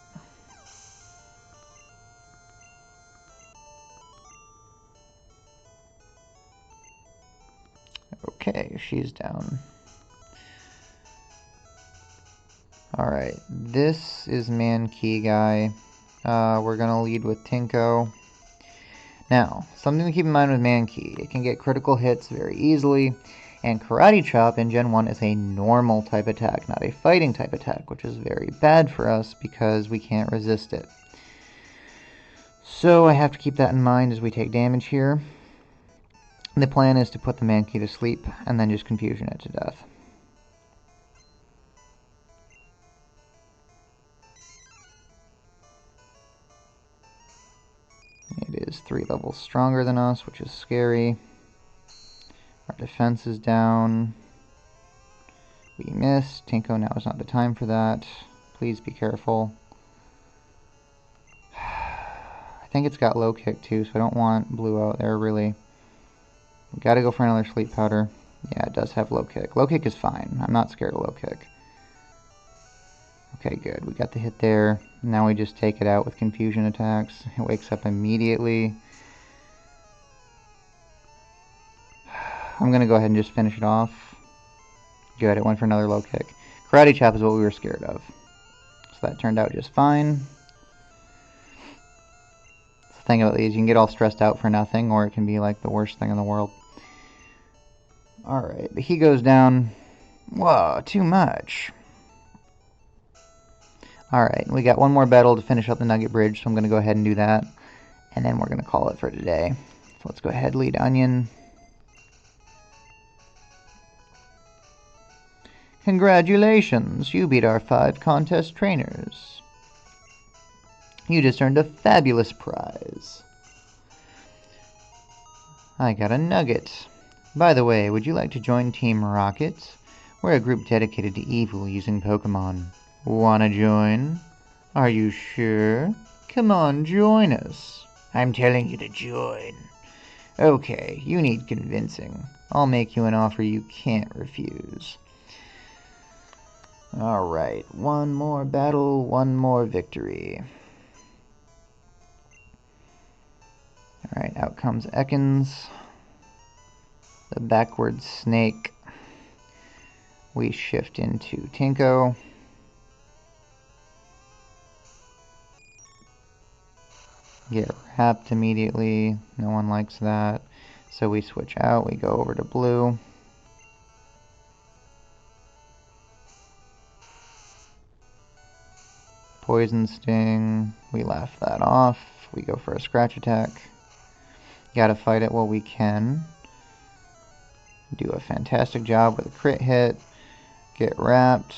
Okay, she's down. Alright, this is Mankey guy. We're going to lead with Tinko. Now, something to keep in mind with Mankey, it can get critical hits very easily, and Karate Chop in Gen 1 is a normal type attack, not a fighting type attack, which is very bad for us because we can't resist it. So I have to keep that in mind as we take damage here. The plan is to put the Mankey to sleep and then just confusion it to death. It is 3 levels stronger than us, which is scary. Our defense is down. We missed. Tinko, now is not the time for that. Please be careful. I think it's got low kick too, so I don't want blue out there really. We gotta go for another sleep powder. Yeah, it does have low kick. Low kick is fine. I'm not scared of low kick. Okay, good. We got the hit there. Now we just take it out with confusion attacks. It wakes up immediately. I'm gonna go ahead and just finish it off. Good, it went for another low kick. Karate Chop is what we were scared of. So that turned out just fine. The thing about these, you can get all stressed out for nothing, or it can be like the worst thing in the world. Alright, but he goes down. Whoa, too much. Alright, we got one more battle to finish up the Nugget Bridge, so I'm going to go ahead and do that. And then we're going to call it for today. So let's go ahead, lead Onion. Congratulations, you beat our 5 contest trainers. You just earned a fabulous prize. I got a nugget. By the way, would you like to join Team Rocket? We're a group dedicated to evil using Pokemon. Wanna join? Are you sure? Come on, join us. I'm telling you to join. Okay, you need convincing. I'll make you an offer you can't refuse. Alright, one more battle, one more victory. Alright, out comes Ekans. The backward snake. We shift into Tinko. Get wrapped immediately. No one likes that. So we switch out. We go over to blue. Poison Sting. We laugh that off. We go for a scratch attack. Gotta fight it while we can. Do a fantastic job with a crit hit. Get wrapped.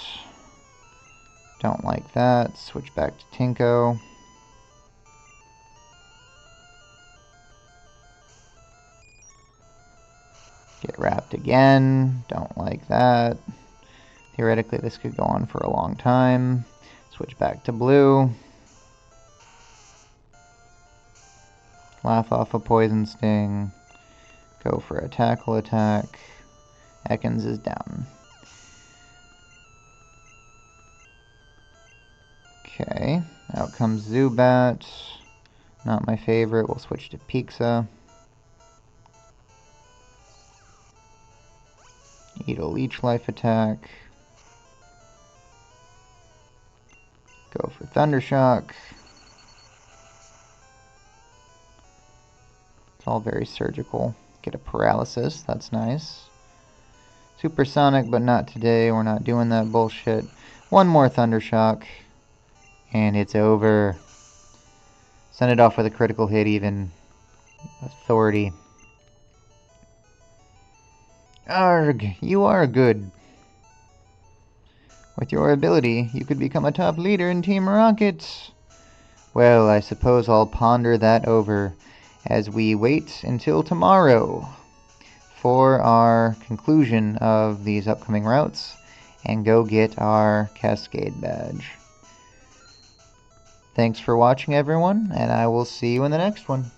Don't like that. Switch back to Tinko. Get wrapped again. Don't like that. Theoretically, this could go on for a long time. Switch back to blue. Laugh off a Poison Sting. Go for a tackle attack. Ekans is down. Okay, out comes Zubat. Not my favorite. We'll switch to Pixa. Eat a Leech Life attack. Go for Thundershock. It's all very surgical. Get a paralysis, that's nice. Supersonic, but not today. We're not doing that bullshit. One more Thundershock, and it's over. Send it off with a critical hit even. Authority. Arg, you are good. With your ability, you could become a top leader in Team Rocket. Well, I suppose I'll ponder that over as we wait until tomorrow for our conclusion of these upcoming routes and go get our Cascade badge. Thanks for watching, everyone, and I will see you in the next one.